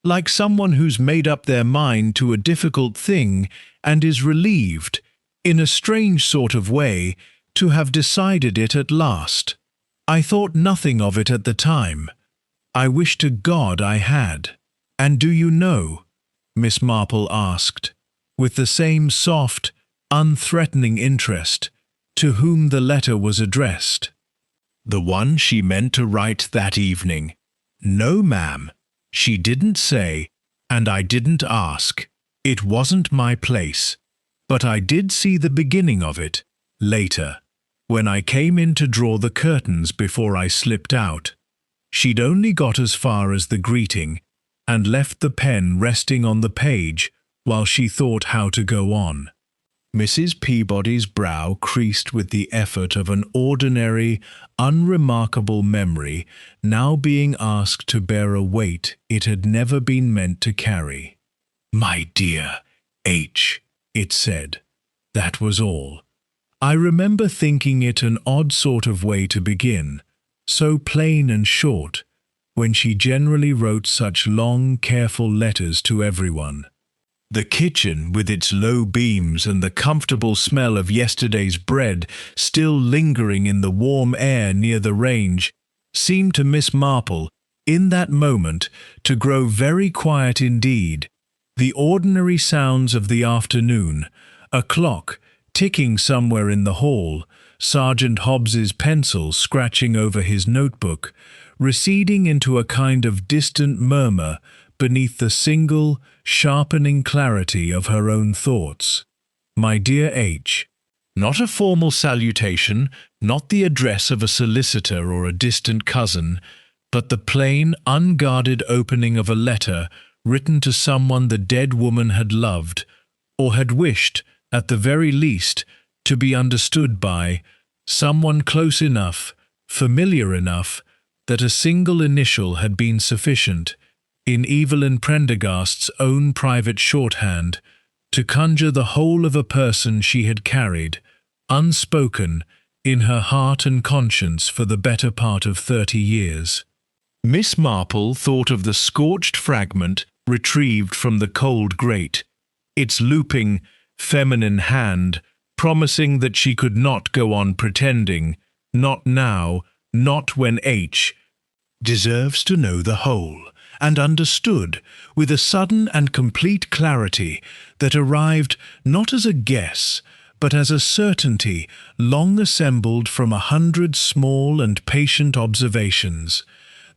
like someone who's made up their mind to a difficult thing and is relieved, in a strange sort of way, to have decided it at last. I thought nothing of it at the time. I wish to God I had." "And do you know," Miss Marple asked, with the same soft, unthreatening interest, "to whom the letter was addressed?" "The one she meant to write that evening." "No, ma'am. She didn't say, and I didn't ask. It wasn't my place. But I did see the beginning of it, later, when I came in to draw the curtains before I slipped out. She'd only got as far as the greeting, and left the pen resting on the page while she thought how to go on." Mrs. Peabody's brow creased with the effort of an ordinary, unremarkable memory now being asked to bear a weight it had never been meant to carry. "My dear H," it said. That was all. "I remember thinking it an odd sort of way to begin, so plain and short, when she generally wrote such long, careful letters to everyone. The kitchen, with its low beams and the comfortable smell of yesterday's bread still lingering in the warm air near the range, seemed to Miss Marple, in that moment, to grow very quiet indeed. The ordinary sounds of the afternoon, a clock ticking somewhere in the hall, Sergeant Hobbs's pencil scratching over his notebook, receding into a kind of distant murmur beneath the single, sharpening clarity of her own thoughts. "My dear H." Not a formal salutation, not the address of a solicitor or a distant cousin, but the plain, unguarded opening of a letter written to someone the dead woman had loved, or had wished, at the very least, to be understood by, someone close enough, familiar enough, that a single initial had been sufficient, in Evelyn Prendergast's own private shorthand, to conjure the whole of a person she had carried, unspoken, in her heart and conscience for the better part of 30 years. Miss Marple thought of the scorched fragment retrieved from the cold grate, its looping, feminine hand promising that she could not go on pretending, not now, not when H deserves to know the whole, and understood, with a sudden and complete clarity that arrived not as a guess, but as a certainty long assembled from 100 small and patient observations,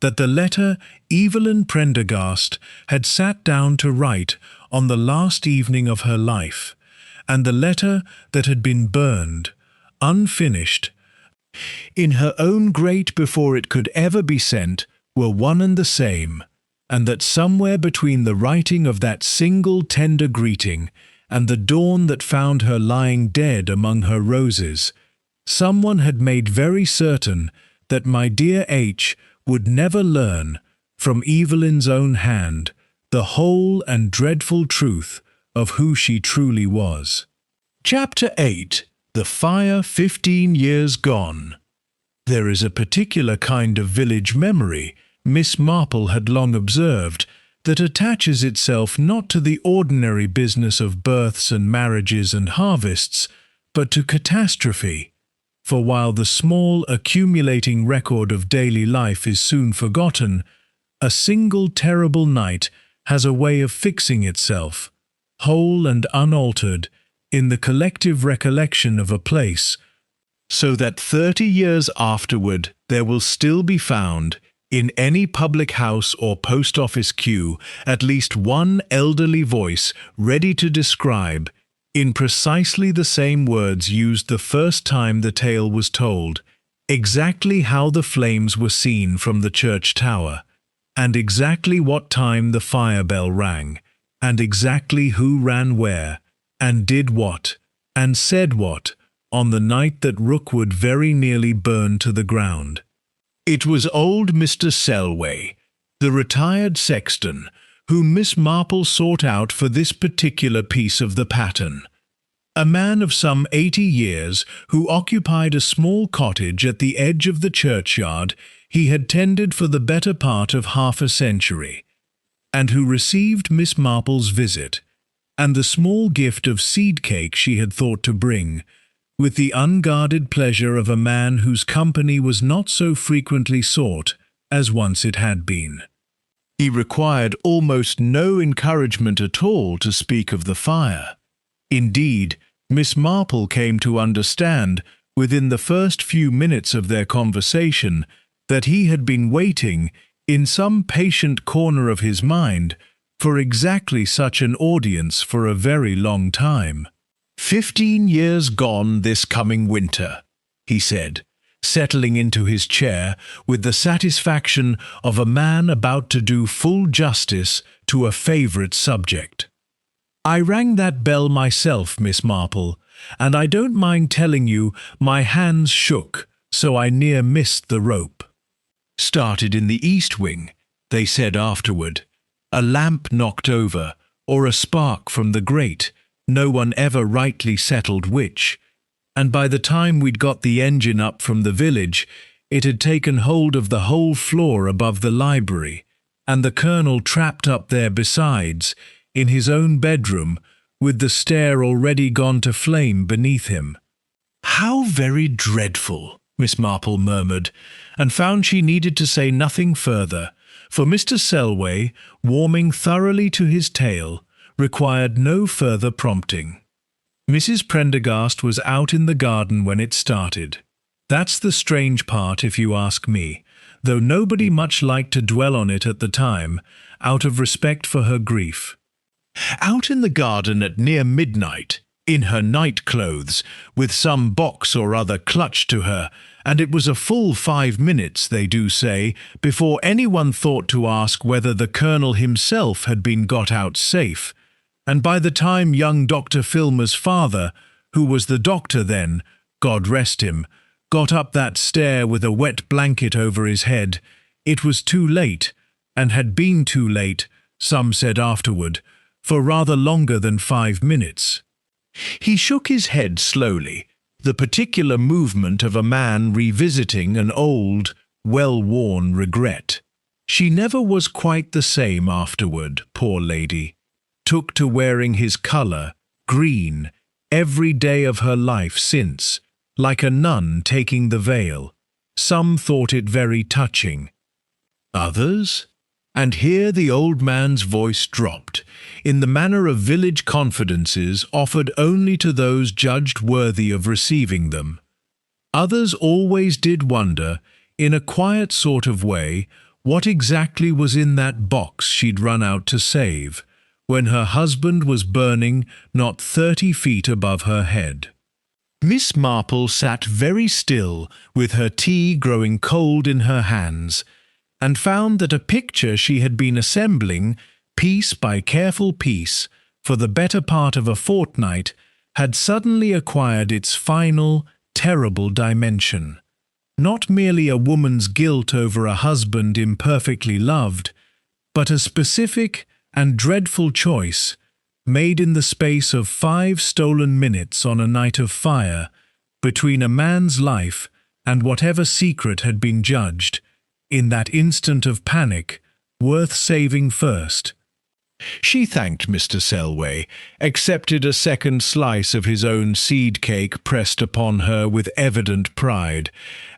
that the letter Evelyn Prendergast had sat down to write on the last evening of her life, and the letter that had been burned, unfinished, in her own grate before it could ever be sent, were one and the same, and that somewhere between the writing of that single tender greeting and the dawn that found her lying dead among her roses, someone had made very certain that my dear H would never learn, from Evelyn's own hand, the whole and dreadful truth of who she truly was. Chapter 8. The Fire 15 Years Gone. There is a particular kind of village memory, Miss Marple had long observed, that attaches itself not to the ordinary business of births and marriages and harvests, but to catastrophe. For while the small accumulating record of daily life is soon forgotten, a single terrible night has a way of fixing itself, whole and unaltered, in the collective recollection of a place, so that 30 years afterward there will still be found, in any public house or post office queue, at least one elderly voice ready to describe, in precisely the same words used the first time the tale was told, exactly how the flames were seen from the church tower, and exactly what time the fire bell rang, and exactly who ran where, and did what, and said what, on the night that Rookwood very nearly burned to the ground. It was old Mr. Selway, the retired sexton, whom Miss Marple sought out for this particular piece of the pattern. A man of some 80 years, who occupied a small cottage at the edge of the churchyard he had tended for the better part of half a century, and who received Miss Marple's visit, and the small gift of seed cake she had thought to bring, with the unguarded pleasure of a man whose company was not so frequently sought as once it had been. He required almost no encouragement at all to speak of the fire. Indeed, Miss Marple came to understand, within the first few minutes of their conversation, that he had been waiting, in some patient corner of his mind, for exactly such an audience for a very long time. 15 years gone this coming winter, he said, settling into his chair with the satisfaction of a man about to do full justice to a favourite subject. I rang that bell myself, Miss Marple, and I don't mind telling you my hands shook so I near missed the rope. Started in the east wing, they said afterward. A lamp knocked over, or a spark from the grate, no one ever rightly settled which, and by the time we'd got the engine up from the village, it had taken hold of the whole floor above the library, and the Colonel trapped up there besides, in his own bedroom, with the stair already gone to flame beneath him. "How very dreadful," Miss Marple murmured, and found she needed to say nothing further, for Mr. Selway, warming thoroughly to his tale, required no further prompting. Mrs. Prendergast was out in the garden when it started. That's the strange part, if you ask me, though nobody much liked to dwell on it at the time, out of respect for her grief. Out in the garden at near midnight, in her night clothes, with some box or other clutched to her, and it was a full 5 minutes, they do say, before anyone thought to ask whether the Colonel himself had been got out safe, and by the time young Dr. Filmer's father, who was the doctor then, God rest him, got up that stair with a wet blanket over his head, it was too late, and had been too late, some said afterward, for rather longer than 5 minutes. He shook his head slowly, the particular movement of a man revisiting an old, well-worn regret. She never was quite the same afterward, poor lady. Took to wearing his colour, green, every day of her life since, like a nun taking the veil. Some thought it very touching. Others? And here the old man's voice dropped, in the manner of village confidences offered only to those judged worthy of receiving them. Others always did wonder, in a quiet sort of way, what exactly was in that box she'd run out to save, when her husband was burning not 30 feet above her head. Miss Marple sat very still, with her tea growing cold in her hands, and found that a picture she had been assembling, piece by careful piece, for the better part of a fortnight, had suddenly acquired its final, terrible dimension. Not merely a woman's guilt over a husband imperfectly loved, but a specific and dreadful choice, made in the space of 5 stolen minutes on a night of fire, between a man's life and whatever secret had been judged, in that instant of panic, worth saving first. She thanked Mr. Selway, accepted a second slice of his own seed cake pressed upon her with evident pride,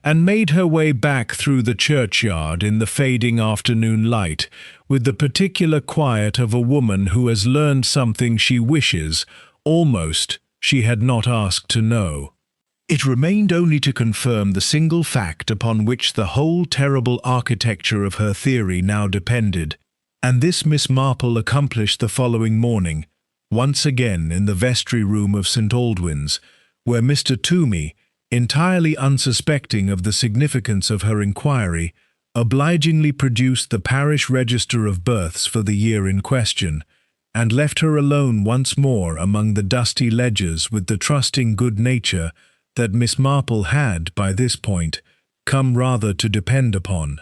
and made her way back through the churchyard in the fading afternoon light, with the particular quiet of a woman who has learned something she wishes, almost, she had not asked to know. It remained only to confirm the single fact upon which the whole terrible architecture of her theory now depended, and this Miss Marple accomplished the following morning, once again in the vestry room of St. Aldwyn's, where Mr. Toomey, entirely unsuspecting of the significance of her inquiry, obligingly produced the parish register of births for the year in question, and left her alone once more among the dusty ledgers with the trusting good nature that Miss Marple had, by this point, come rather to depend upon.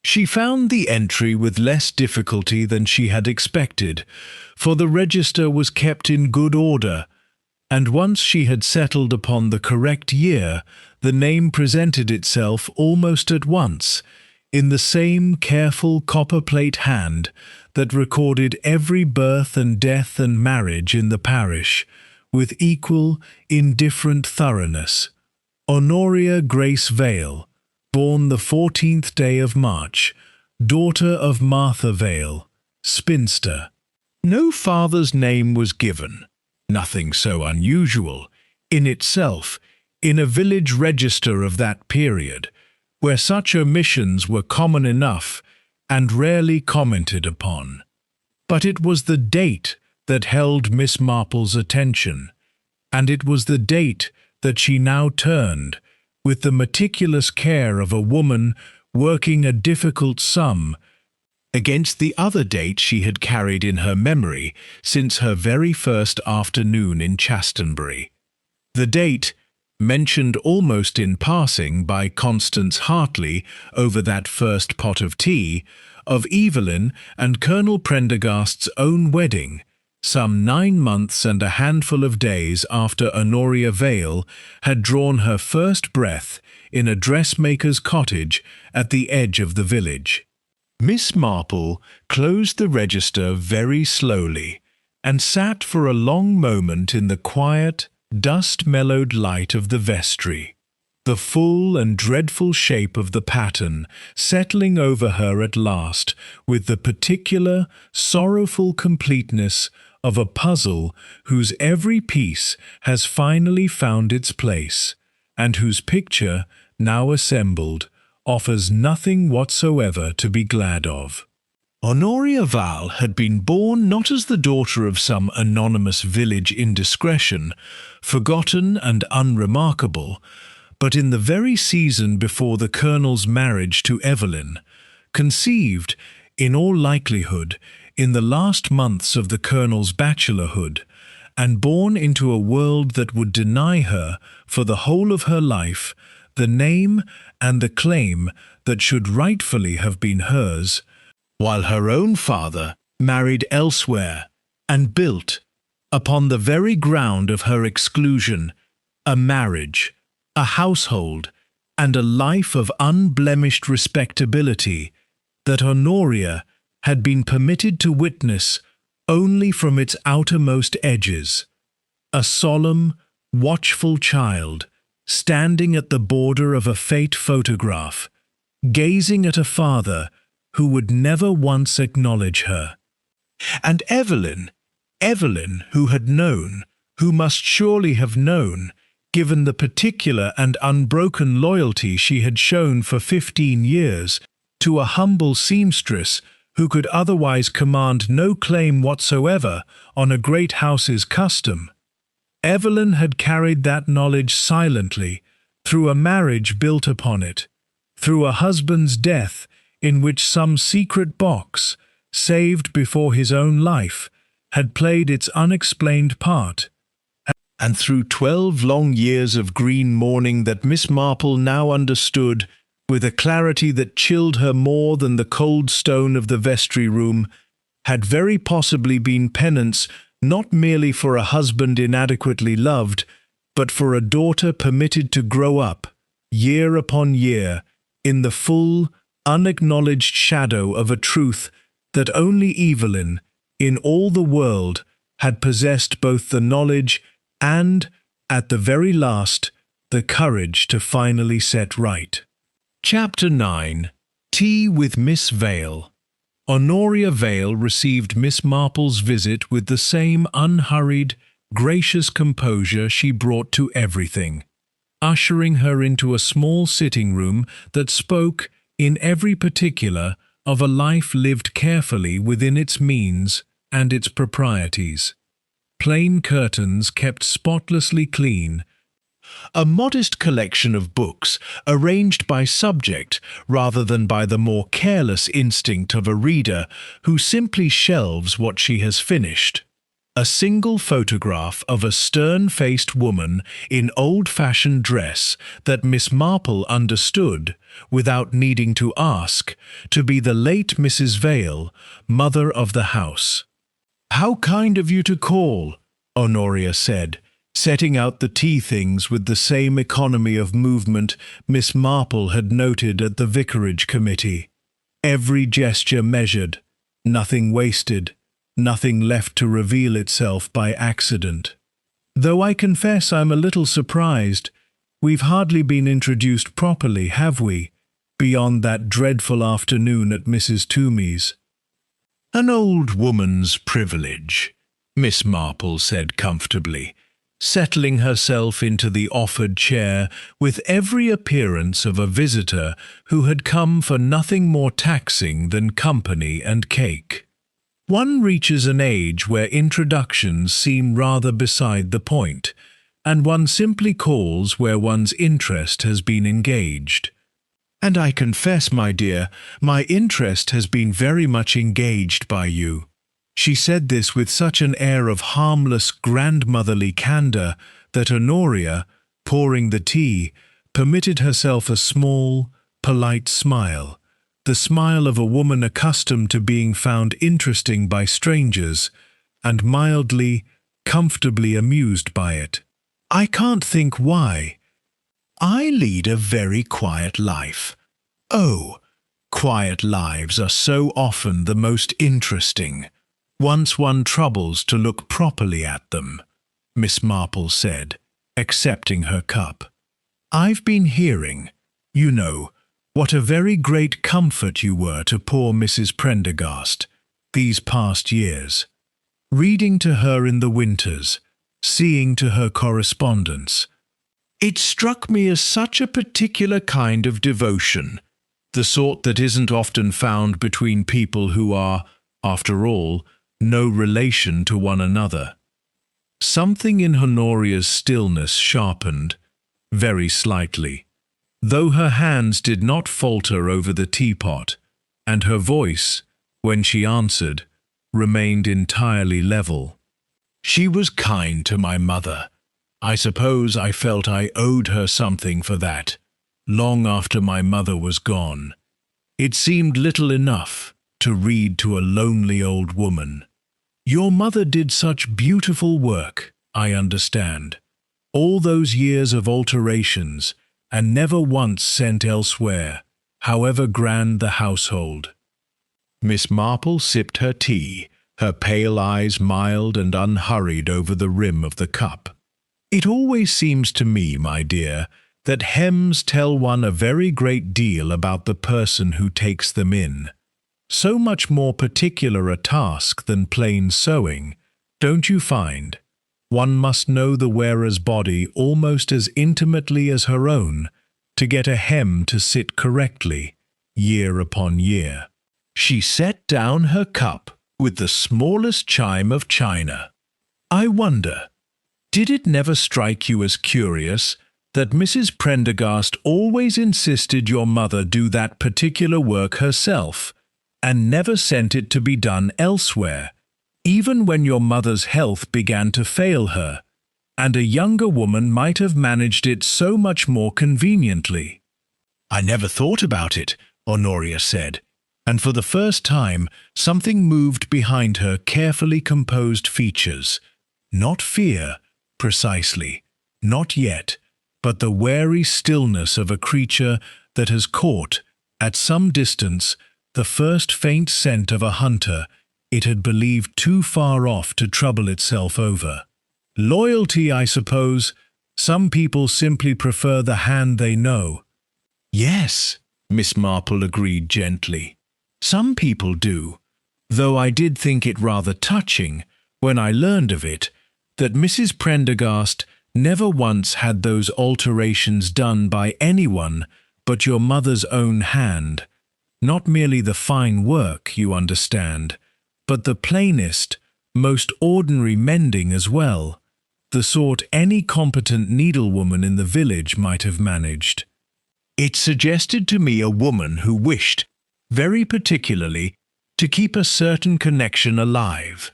She found the entry with less difficulty than she had expected, for the register was kept in good order, and once she had settled upon the correct year, the name presented itself almost at once, in the same careful copperplate hand that recorded every birth and death and marriage in the parish, with equal, indifferent thoroughness. Honoria Grace Vale, born the 14th day of March, daughter of Martha Vale, spinster. No father's name was given, nothing so unusual, in itself, in a village register of that period, where such omissions were common enough and rarely commented upon. But it was the date that held Miss Marple's attention, and it was the date that she now turned, with the meticulous care of a woman working a difficult sum, against the other date she had carried in her memory since her very first afternoon in Chastenbury. The date, mentioned almost in passing by Constance Hartley over that first pot of tea, of Evelyn and Colonel Prendergast's own wedding, some 9 months and a handful of days after Honoria Vale had drawn her first breath in a dressmaker's cottage at the edge of the village. Miss Marple closed the register very slowly, and sat for a long moment in the quiet, dust-mellowed light of the vestry, the full and dreadful shape of the pattern settling over her at last with the particular, sorrowful completeness of a puzzle whose every piece has finally found its place, and whose picture, now assembled, offers nothing whatsoever to be glad of. Honoria Vale had been born not as the daughter of some anonymous village indiscretion, forgotten and unremarkable, but in the very season before the Colonel's marriage to Evelyn, conceived, in all likelihood, in the last months of the Colonel's bachelorhood, and born into a world that would deny her, for the whole of her life, the name and the claim that should rightfully have been hers, while her own father married elsewhere and built, upon the very ground of her exclusion, a marriage, a household, and a life of unblemished respectability that Honoria had been permitted to witness only from its outermost edges. A solemn, watchful child, standing at the border of a fate photograph, gazing at a father who would never once acknowledge her. And Evelyn, who had known, who must surely have known, given the particular and unbroken loyalty she had shown for 15 years to a humble seamstress who could otherwise command no claim whatsoever on a great house's custom. Evelyn had carried that knowledge silently, through a marriage built upon it, through a husband's death in which some secret box, saved before his own life, had played its unexplained part, and through 12 long years of green mourning that Miss Marple now understood, with a clarity that chilled her more than the cold stone of the vestry room, had very possibly been penance not merely for a husband inadequately loved, but for a daughter permitted to grow up, year upon year, in the full, unacknowledged shadow of a truth that only Evelyn, in all the world, had possessed both the knowledge and, at the very last, the courage to finally set right. Chapter 9. Tea with Miss Vale. Honoria Vale received Miss Marple's visit with the same unhurried, gracious composure she brought to everything, ushering her into a small sitting room that spoke, in every particular, of a life lived carefully within its means and its proprieties. Plain curtains kept spotlessly clean, a modest collection of books arranged by subject rather than by the more careless instinct of a reader who simply shelves what she has finished. A single photograph of a stern-faced woman in old-fashioned dress that Miss Marple understood, without needing to ask, to be the late Mrs. Vale, mother of the house. "How kind of you to call," Honoria said, setting out the tea things with the same economy of movement Miss Marple had noted at the vicarage committee. Every gesture measured, nothing wasted, nothing left to reveal itself by accident. "Though I confess I'm a little surprised. We've hardly been introduced properly, have we, beyond that dreadful afternoon at Mrs. Toomey's?" "An old woman's privilege," Miss Marple said comfortably, settling herself into the offered chair with every appearance of a visitor who had come for nothing more taxing than company and cake. "One reaches an age where introductions seem rather beside the point, and one simply calls where one's interest has been engaged. And I confess, my dear, my interest has been very much engaged by you." She said this with such an air of harmless grandmotherly candour that Honoria, pouring the tea, permitted herself a small, polite smile, the smile of a woman accustomed to being found interesting by strangers, and mildly, comfortably amused by it. "I can't think why. I lead a very quiet life." "Oh, quiet lives are so often the most interesting, once one troubles to look properly at them," Miss Marple said, accepting her cup. "I've been hearing, you know, what a very great comfort you were to poor Mrs. Prendergast these past years. Reading to her in the winters, seeing to her correspondence. It struck me as such a particular kind of devotion, the sort that isn't often found between people who are, after all, no relation to one another." Something in Honoria's stillness sharpened, very slightly, though her hands did not falter over the teapot, and her voice, when she answered, remained entirely level. "She was kind to my mother. I suppose I felt I owed her something for that, long after my mother was gone. It seemed little enough, to read to a lonely old woman. Your mother did such beautiful work, I understand. All those years of alterations, and never once sent elsewhere, however grand the household. Miss Marple sipped her tea, her pale eyes mild and unhurried over the rim of the cup. It always seems to me, my dear, that hems tell one a very great deal about the person who takes them in. So much more particular a task than plain sewing, don't you find? One must know the wearer's body almost as intimately as her own to get a hem to sit correctly, year upon year. She set down her cup with the smallest chime of china. I wonder, did it never strike you as curious that Mrs. Prendergast always insisted your mother do that particular work herself, and never sent it to be done elsewhere, even when your mother's health began to fail her, and a younger woman might have managed it so much more conveniently? I never thought about it, Honoria said, and for the first time something moved behind her carefully composed features. Not fear, precisely, not yet, but the wary stillness of a creature that has caught, at some distance, the first faint scent of a hunter it had believed too far off to trouble itself over. Loyalty, I suppose. Some people simply prefer the hand they know. Yes, Miss Marple agreed gently. Some people do, though I did think it rather touching, when I learned of it, that Mrs. Prendergast never once had those alterations done by anyone but your mother's own hand. Not merely the fine work, you understand, but the plainest, most ordinary mending as well, the sort any competent needlewoman in the village might have managed. It suggested to me a woman who wished, very particularly, to keep a certain connection alive,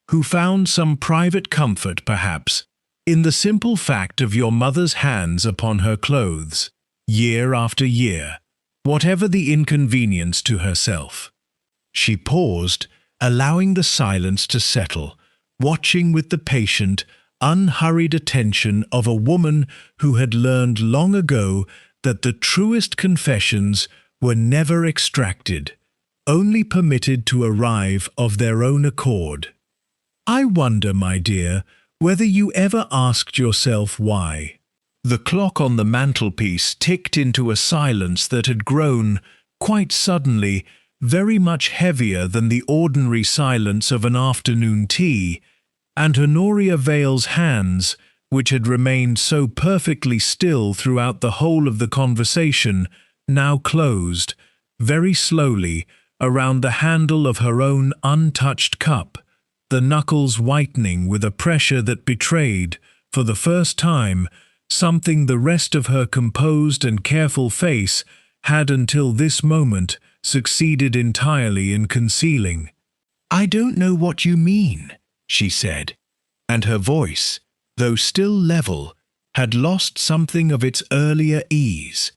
who found some private comfort, perhaps, in the simple fact of your mother's hands upon her clothes, year after year, whatever the inconvenience to herself. She paused, allowing the silence to settle, watching with the patient, unhurried attention of a woman who had learned long ago that the truest confessions were never extracted, only permitted to arrive of their own accord. I wonder, my dear, whether you ever asked yourself why. The clock on the mantelpiece ticked into a silence that had grown, quite suddenly, very much heavier than the ordinary silence of an afternoon tea, and Honoria Vale's hands, which had remained so perfectly still throughout the whole of the conversation, now closed, very slowly, around the handle of her own untouched cup, the knuckles whitening with a pressure that betrayed, for the first time, something the rest of her composed and careful face had until this moment succeeded entirely in concealing. "I don't know what you mean," she said, and her voice, though still level, had lost something of its earlier ease,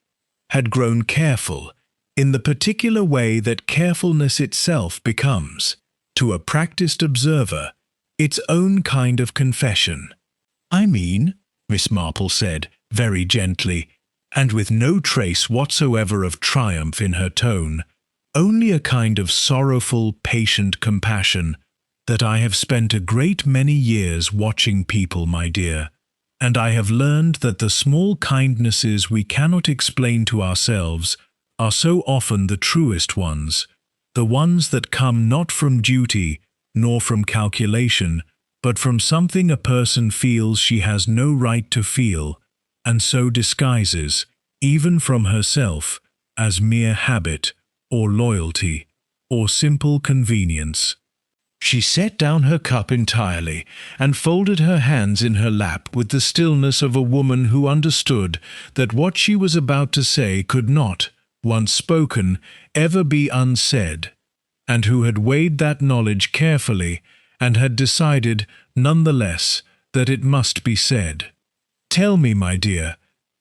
had grown careful, in the particular way that carefulness itself becomes, to a practiced observer, its own kind of confession. "I mean," Miss Marple said, very gently, and with no trace whatsoever of triumph in her tone, only a kind of sorrowful, patient compassion, "that I have spent a great many years watching people, my dear, and I have learned that the small kindnesses we cannot explain to ourselves are so often the truest ones, the ones that come not from duty nor from calculation, but from something a person feels she has no right to feel, and so disguises, even from herself, as mere habit, or loyalty, or simple convenience." She set down her cup entirely, and folded her hands in her lap with the stillness of a woman who understood that what she was about to say could not, once spoken, ever be unsaid, and who had weighed that knowledge carefully, and had decided, none the less, that it must be said. "Tell me, my dear,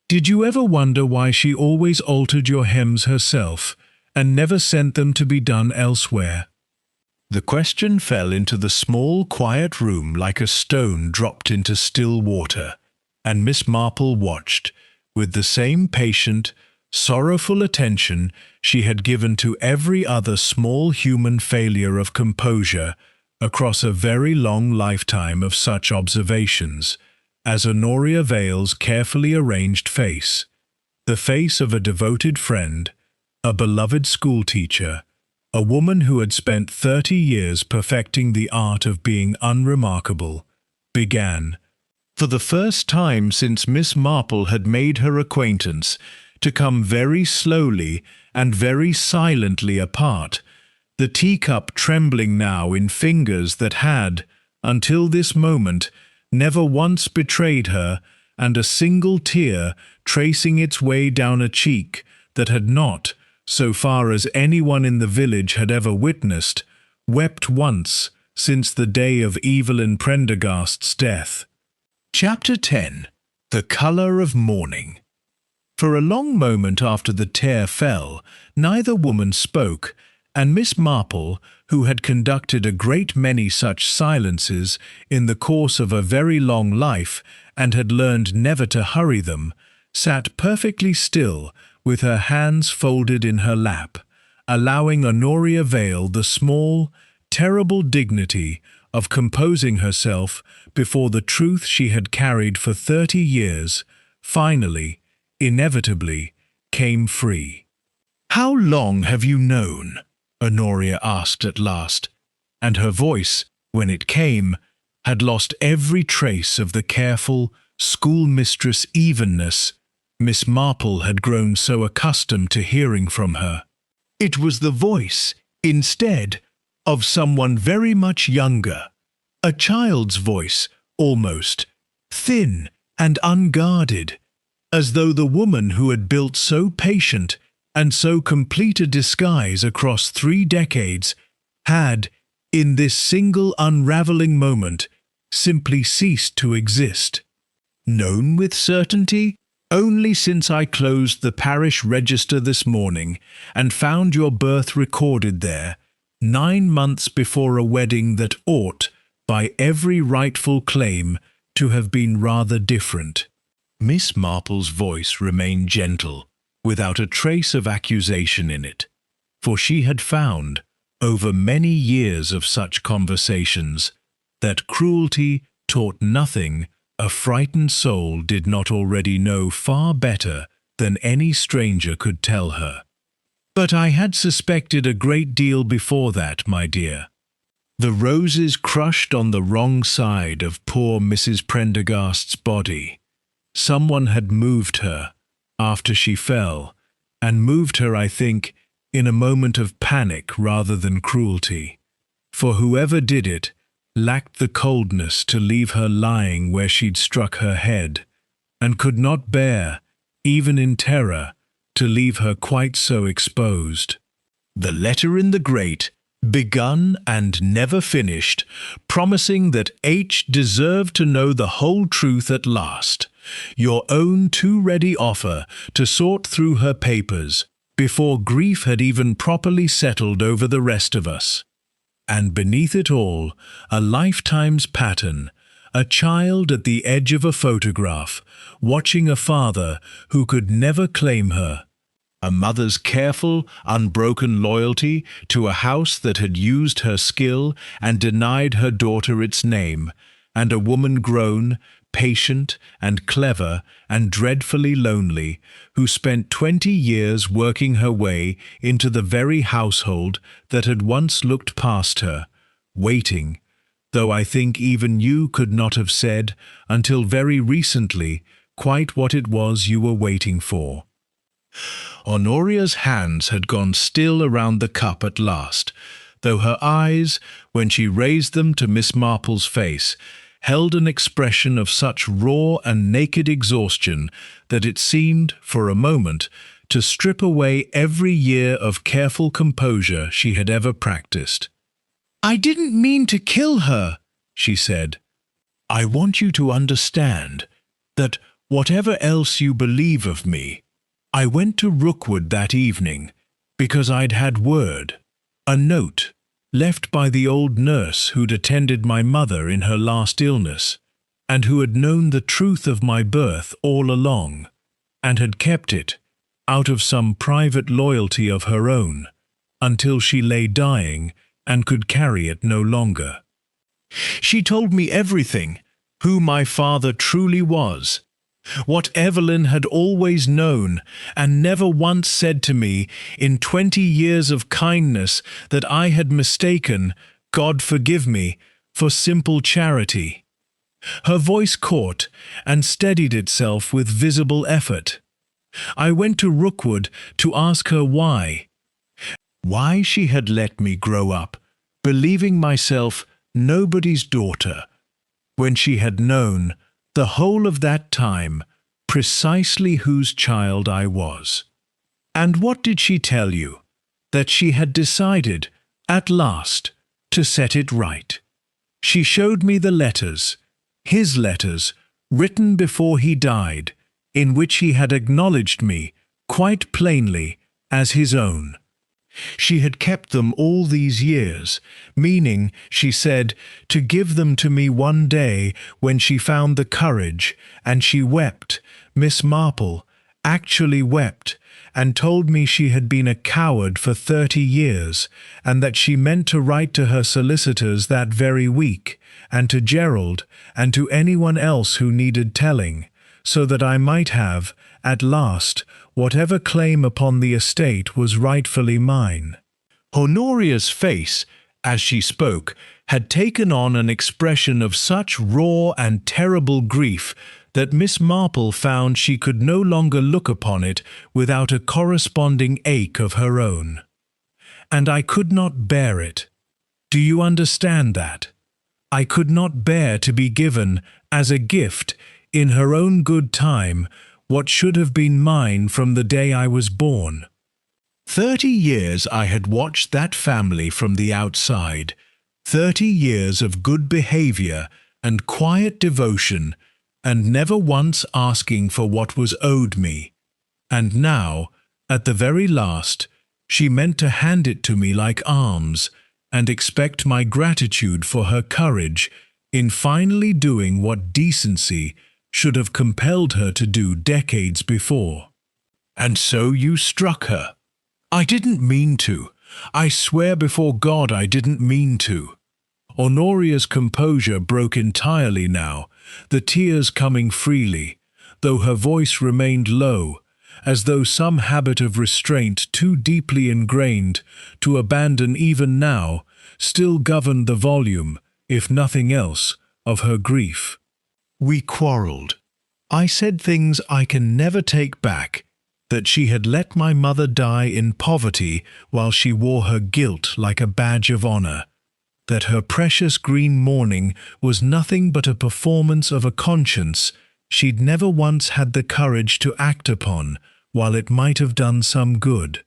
did you ever wonder why she always altered your hems herself, and never sent them to be done elsewhere? The question fell into the small, quiet room like a stone dropped into still water, and Miss Marple watched, with the same patient, sorrowful attention she had given to every other small human failure of composure across a very long lifetime of such observations, as Honoria Vale's carefully arranged face, the face of a devoted friend, a beloved schoolteacher, a woman who had spent 30 years perfecting the art of being unremarkable, began, for the first time since Miss Marple had made her acquaintance, to come very slowly and very silently apart, the teacup trembling now in fingers that had, until this moment, never once betrayed her, and a single tear tracing its way down a cheek that had not, so far as anyone in the village had ever witnessed, wept once since the day of Evelyn Prendergast's death. Chapter 10. The Colour of Mourning. For a long moment after the tear fell, neither woman spoke, and Miss Marple, who had conducted a great many such silences in the course of a very long life and had learned never to hurry them, sat perfectly still with her hands folded in her lap, allowing Honoria Vale the small, terrible dignity of composing herself before the truth she had carried for 30 years, finally, inevitably, came free. "How long have you known?" Honoria asked at last, and her voice, when it came, had lost every trace of the careful, schoolmistress evenness Miss Marple had grown so accustomed to hearing from her. It was the voice, instead, of someone very much younger, a child's voice, almost, thin and unguarded, as though the woman who had built so patient and so complete a disguise across 3 decades had, in this single unravelling moment, simply ceased to exist. "Known with certainty? Only since I closed the parish register this morning and found your birth recorded there, 9 months before a wedding that ought, by every rightful claim, to have been rather different." Miss Marple's voice remained gentle, without a trace of accusation in it, for she had found, over many years of such conversations, that cruelty taught nothing a frightened soul did not already know far better than any stranger could tell her. "But I had suspected a great deal before that, my dear. The roses crushed on the wrong side of poor Mrs. Prendergast's body. Someone had moved her, after she fell, and moved her, I think, in a moment of panic rather than cruelty. For whoever did it lacked the coldness to leave her lying where she'd struck her head, and could not bear, even in terror, to leave her quite so exposed. The letter in the grate, begun and never finished, promising that H deserved to know the whole truth at last. Your own too ready offer to sort through her papers, before grief had even properly settled over the rest of us. And beneath it all, a lifetime's pattern, a child at the edge of a photograph, watching a father who could never claim her, a mother's careful, unbroken loyalty to a house that had used her skill and denied her daughter its name, and a woman grown, patient and clever and dreadfully lonely, who spent 20 years working her way into the very household that had once looked past her, waiting, though I think even you could not have said, until very recently, quite what it was you were waiting for. Honoria's hands had gone still around the cup at last, though her eyes, when she raised them to Miss Marple's face, held an expression of such raw and naked exhaustion that it seemed, for a moment, to strip away every year of careful composure she had ever practiced. "I didn't mean to kill her," she said. "I want you to understand that, whatever else you believe of me, I went to Rookwood that evening, because I'd had word, a note, left by the old nurse who'd attended my mother in her last illness, and who had known the truth of my birth all along, and had kept it, out of some private loyalty of her own, until she lay dying and could carry it no longer. She told me everything, who my father truly was, what Evelyn had always known, and never once said to me in 20 years of kindness that I had mistaken, God forgive me, for simple charity. Her voice caught and steadied itself with visible effort. I went to Rookwood to ask her why she had let me grow up, believing myself nobody's daughter, when she had known, the whole of that time, precisely whose child I was. And what did she tell you? That she had decided, at last, to set it right. She showed me the letters, his letters, written before he died, in which he had acknowledged me, quite plainly, as his own. She had kept them all these years, meaning, she said, to give them to me one day when she found the courage, and she wept, Miss Marple, actually wept, and told me she had been a coward for 30 years, and that she meant to write to her solicitors that very week, and to Gerald, and to anyone else who needed telling, so that I might have, at last, whatever claim upon the estate was rightfully mine. Honoria's face, as she spoke, had taken on an expression of such raw and terrible grief that Miss Marple found she could no longer look upon it without a corresponding ache of her own. And I could not bear it. Do you understand that? I could not bear to be given, as a gift, in her own good time, what should have been mine from the day I was born. 30 years I had watched that family from the outside, 30 years of good behavior and quiet devotion, and never once asking for what was owed me. And now, at the very last, she meant to hand it to me like alms, and expect my gratitude for her courage in finally doing what decency should have compelled her to do decades before. And so you struck her. I didn't mean to. I swear before God I didn't mean to. Honoria's composure broke entirely now, the tears coming freely, though her voice remained low, as though some habit of restraint too deeply ingrained to abandon even now still governed the volume, if nothing else, of her grief. We quarrelled. I said things I can never take back, that she had let my mother die in poverty while she wore her guilt like a badge of honour, that her precious green mourning was nothing but a performance of a conscience she'd never once had the courage to act upon, while it might have done some good.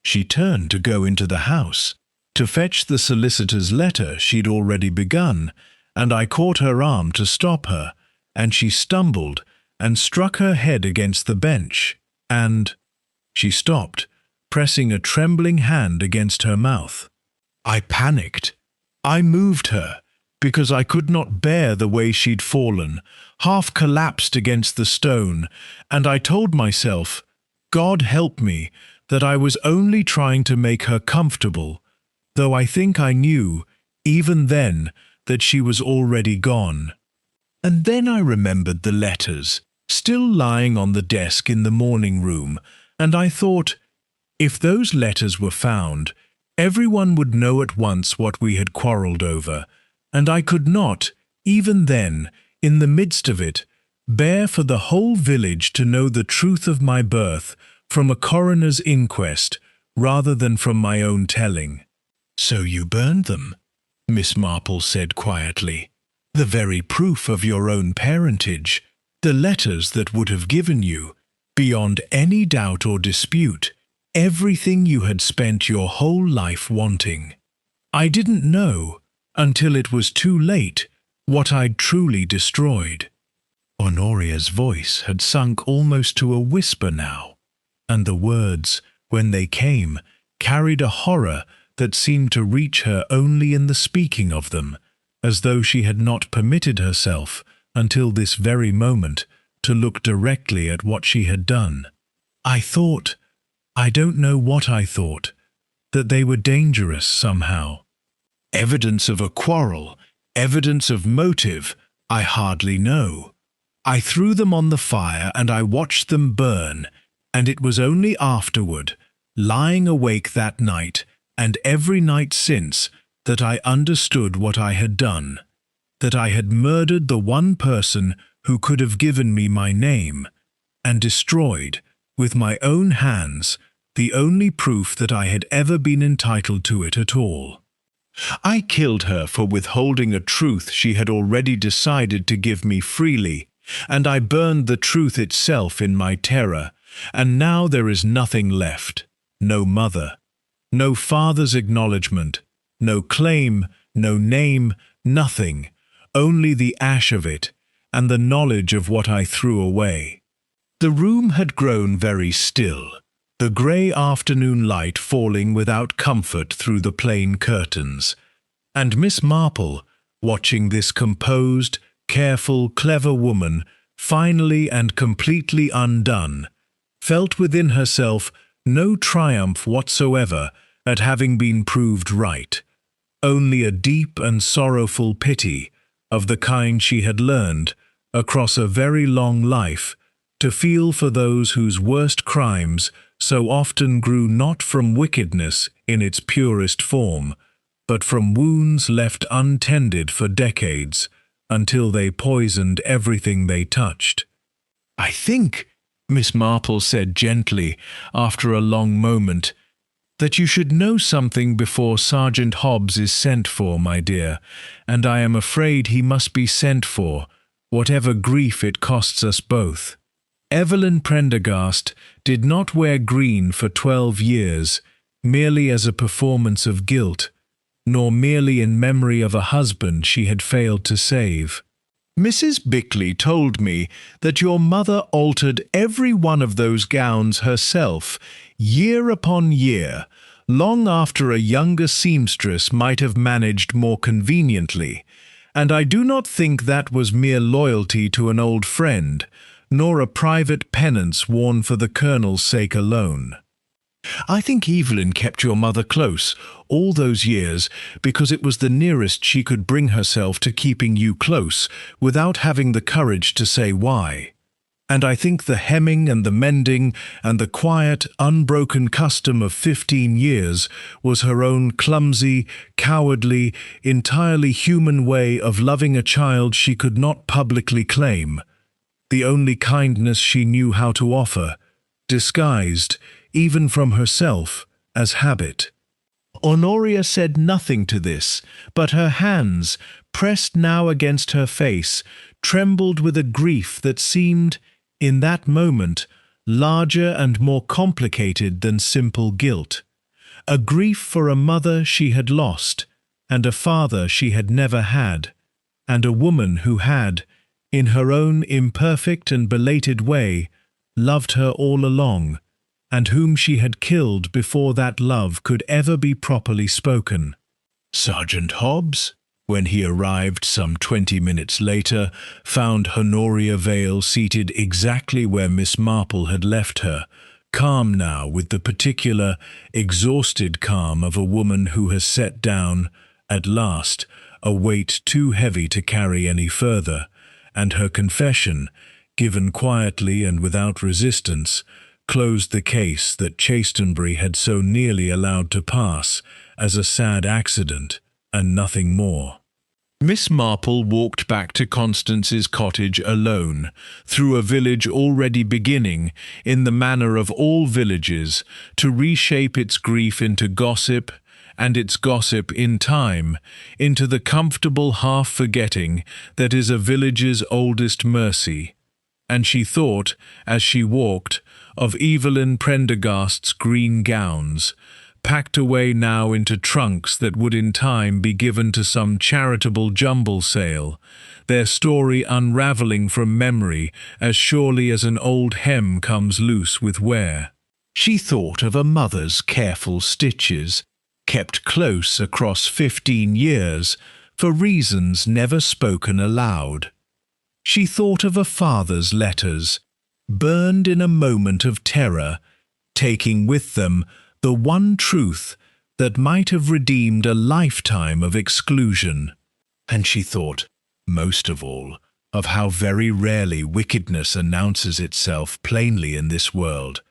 She turned to go into the house, to fetch the solicitor's letter she'd already begun, and I caught her arm to stop her, and she stumbled and struck her head against the bench, and she stopped, pressing a trembling hand against her mouth. I panicked. I moved her, because I could not bear the way she'd fallen, half collapsed against the stone, and I told myself, God help me, that I was only trying to make her comfortable, though I think I knew, even then, that she was already gone. And then I remembered the letters, still lying on the desk in the morning room, and I thought, if those letters were found, everyone would know at once what we had quarrelled over, and I could not, even then, in the midst of it, bear for the whole village to know the truth of my birth from a coroner's inquest rather than from my own telling. So you burned them, Miss Marple said quietly. The very proof of your own parentage, the letters that would have given you, beyond any doubt or dispute, everything you had spent your whole life wanting. I didn't know, until it was too late, what I'd truly destroyed. Honoria's voice had sunk almost to a whisper now, and the words, when they came, carried a horror that seemed to reach her only in the speaking of them, as though she had not permitted herself, until this very moment, to look directly at what she had done. I thought, I don't know what I thought, that they were dangerous somehow. Evidence of a quarrel, evidence of motive, I hardly know. I threw them on the fire and I watched them burn, and it was only afterward, lying awake that night, and every night since, that I understood what I had done, that I had murdered the one person who could have given me my name, and destroyed, with my own hands, the only proof that I had ever been entitled to it at all. I killed her for withholding a truth she had already decided to give me freely, and I burned the truth itself in my terror, and now there is nothing left, no mother, no father's acknowledgement, no claim, no name, nothing, only the ash of it, and the knowledge of what I threw away. The room had grown very still, the grey afternoon light falling without comfort through the plain curtains, and Miss Marple, watching this composed, careful, clever woman, finally and completely undone, felt within herself no triumph whatsoever at having been proved right, only a deep and sorrowful pity of the kind she had learned, across a very long life, to feel for those whose worst crimes so often grew not from wickedness in its purest form, but from wounds left untended for decades, until they poisoned everything they touched. "I think," Miss Marple said gently, after a long moment, "that you should know something before Sergeant Hobbs is sent for, my dear, and I am afraid he must be sent for, whatever grief it costs us both. Evelyn Prendergast did not wear green for 12 years, merely as a performance of guilt, nor merely in memory of a husband she had failed to save. Mrs. Bickley told me that your mother altered every one of those gowns herself, year upon year, long after a younger seamstress might have managed more conveniently, and I do not think that was mere loyalty to an old friend, nor a private penance worn for the Colonel's sake alone. I think Evelyn kept your mother close all those years because it was the nearest she could bring herself to keeping you close without having the courage to say why. And I think the hemming and the mending and the quiet, unbroken custom of 15 years was her own clumsy, cowardly, entirely human way of loving a child she could not publicly claim, the only kindness she knew how to offer, disguised, even from herself, as habit. Honoria said nothing to this, but her hands, pressed now against her face, trembled with a grief that seemed, in that moment, larger and more complicated than simple guilt. A grief for a mother she had lost, and a father she had never had, and a woman who had, in her own imperfect and belated way, loved her all along, and whom she had killed before that love could ever be properly spoken. Sergeant Hobbs, when he arrived some 20 minutes later, found Honoria Vale seated exactly where Miss Marple had left her, calm now with the particular, exhausted calm of a woman who has set down, at last, a weight too heavy to carry any further, and her confession, given quietly and without resistance, closed the case that Chastenbury had so nearly allowed to pass as a sad accident, and nothing more. Miss Marple walked back to Constance's cottage alone, through a village already beginning, in the manner of all villages, to reshape its grief into gossip, and its gossip, in time, into the comfortable half-forgetting that is a village's oldest mercy. And she thought, as she walked, of Evelyn Prendergast's green gowns, packed away now into trunks that would in time be given to some charitable jumble sale, their story unravelling from memory as surely as an old hem comes loose with wear. She thought of a mother's careful stitches, kept close across 15 years, for reasons never spoken aloud. She thought of a father's letters, burned in a moment of terror, taking with them the one truth that might have redeemed a lifetime of exclusion. And she thought, most of all, of how very rarely wickedness announces itself plainly in this world,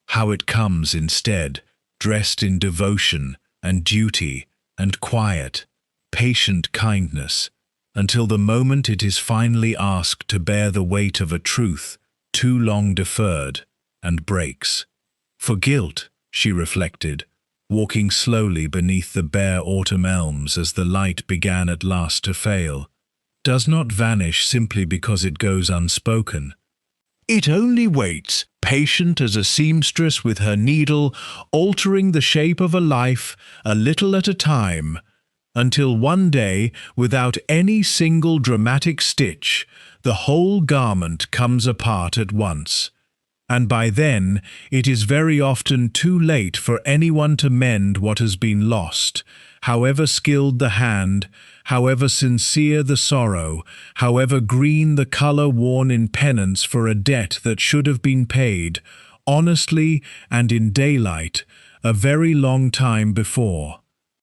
how it comes instead, dressed in devotion and duty and quiet, patient kindness, until the moment it is finally asked to bear the weight of a truth too long deferred, and breaks. For guilt, she reflected, walking slowly beneath the bare autumn elms as the light began at last to fail, does not vanish simply because it goes unspoken. It only waits, patient as a seamstress with her needle, altering the shape of a life a little at a time, until one day, without any single dramatic stitch, the whole garment comes apart at once. And by then it is very often too late for anyone to mend what has been lost, however skilled the hand, however sincere the sorrow, however green the colour worn in penance for a debt that should have been paid, honestly and in daylight, a very long time before.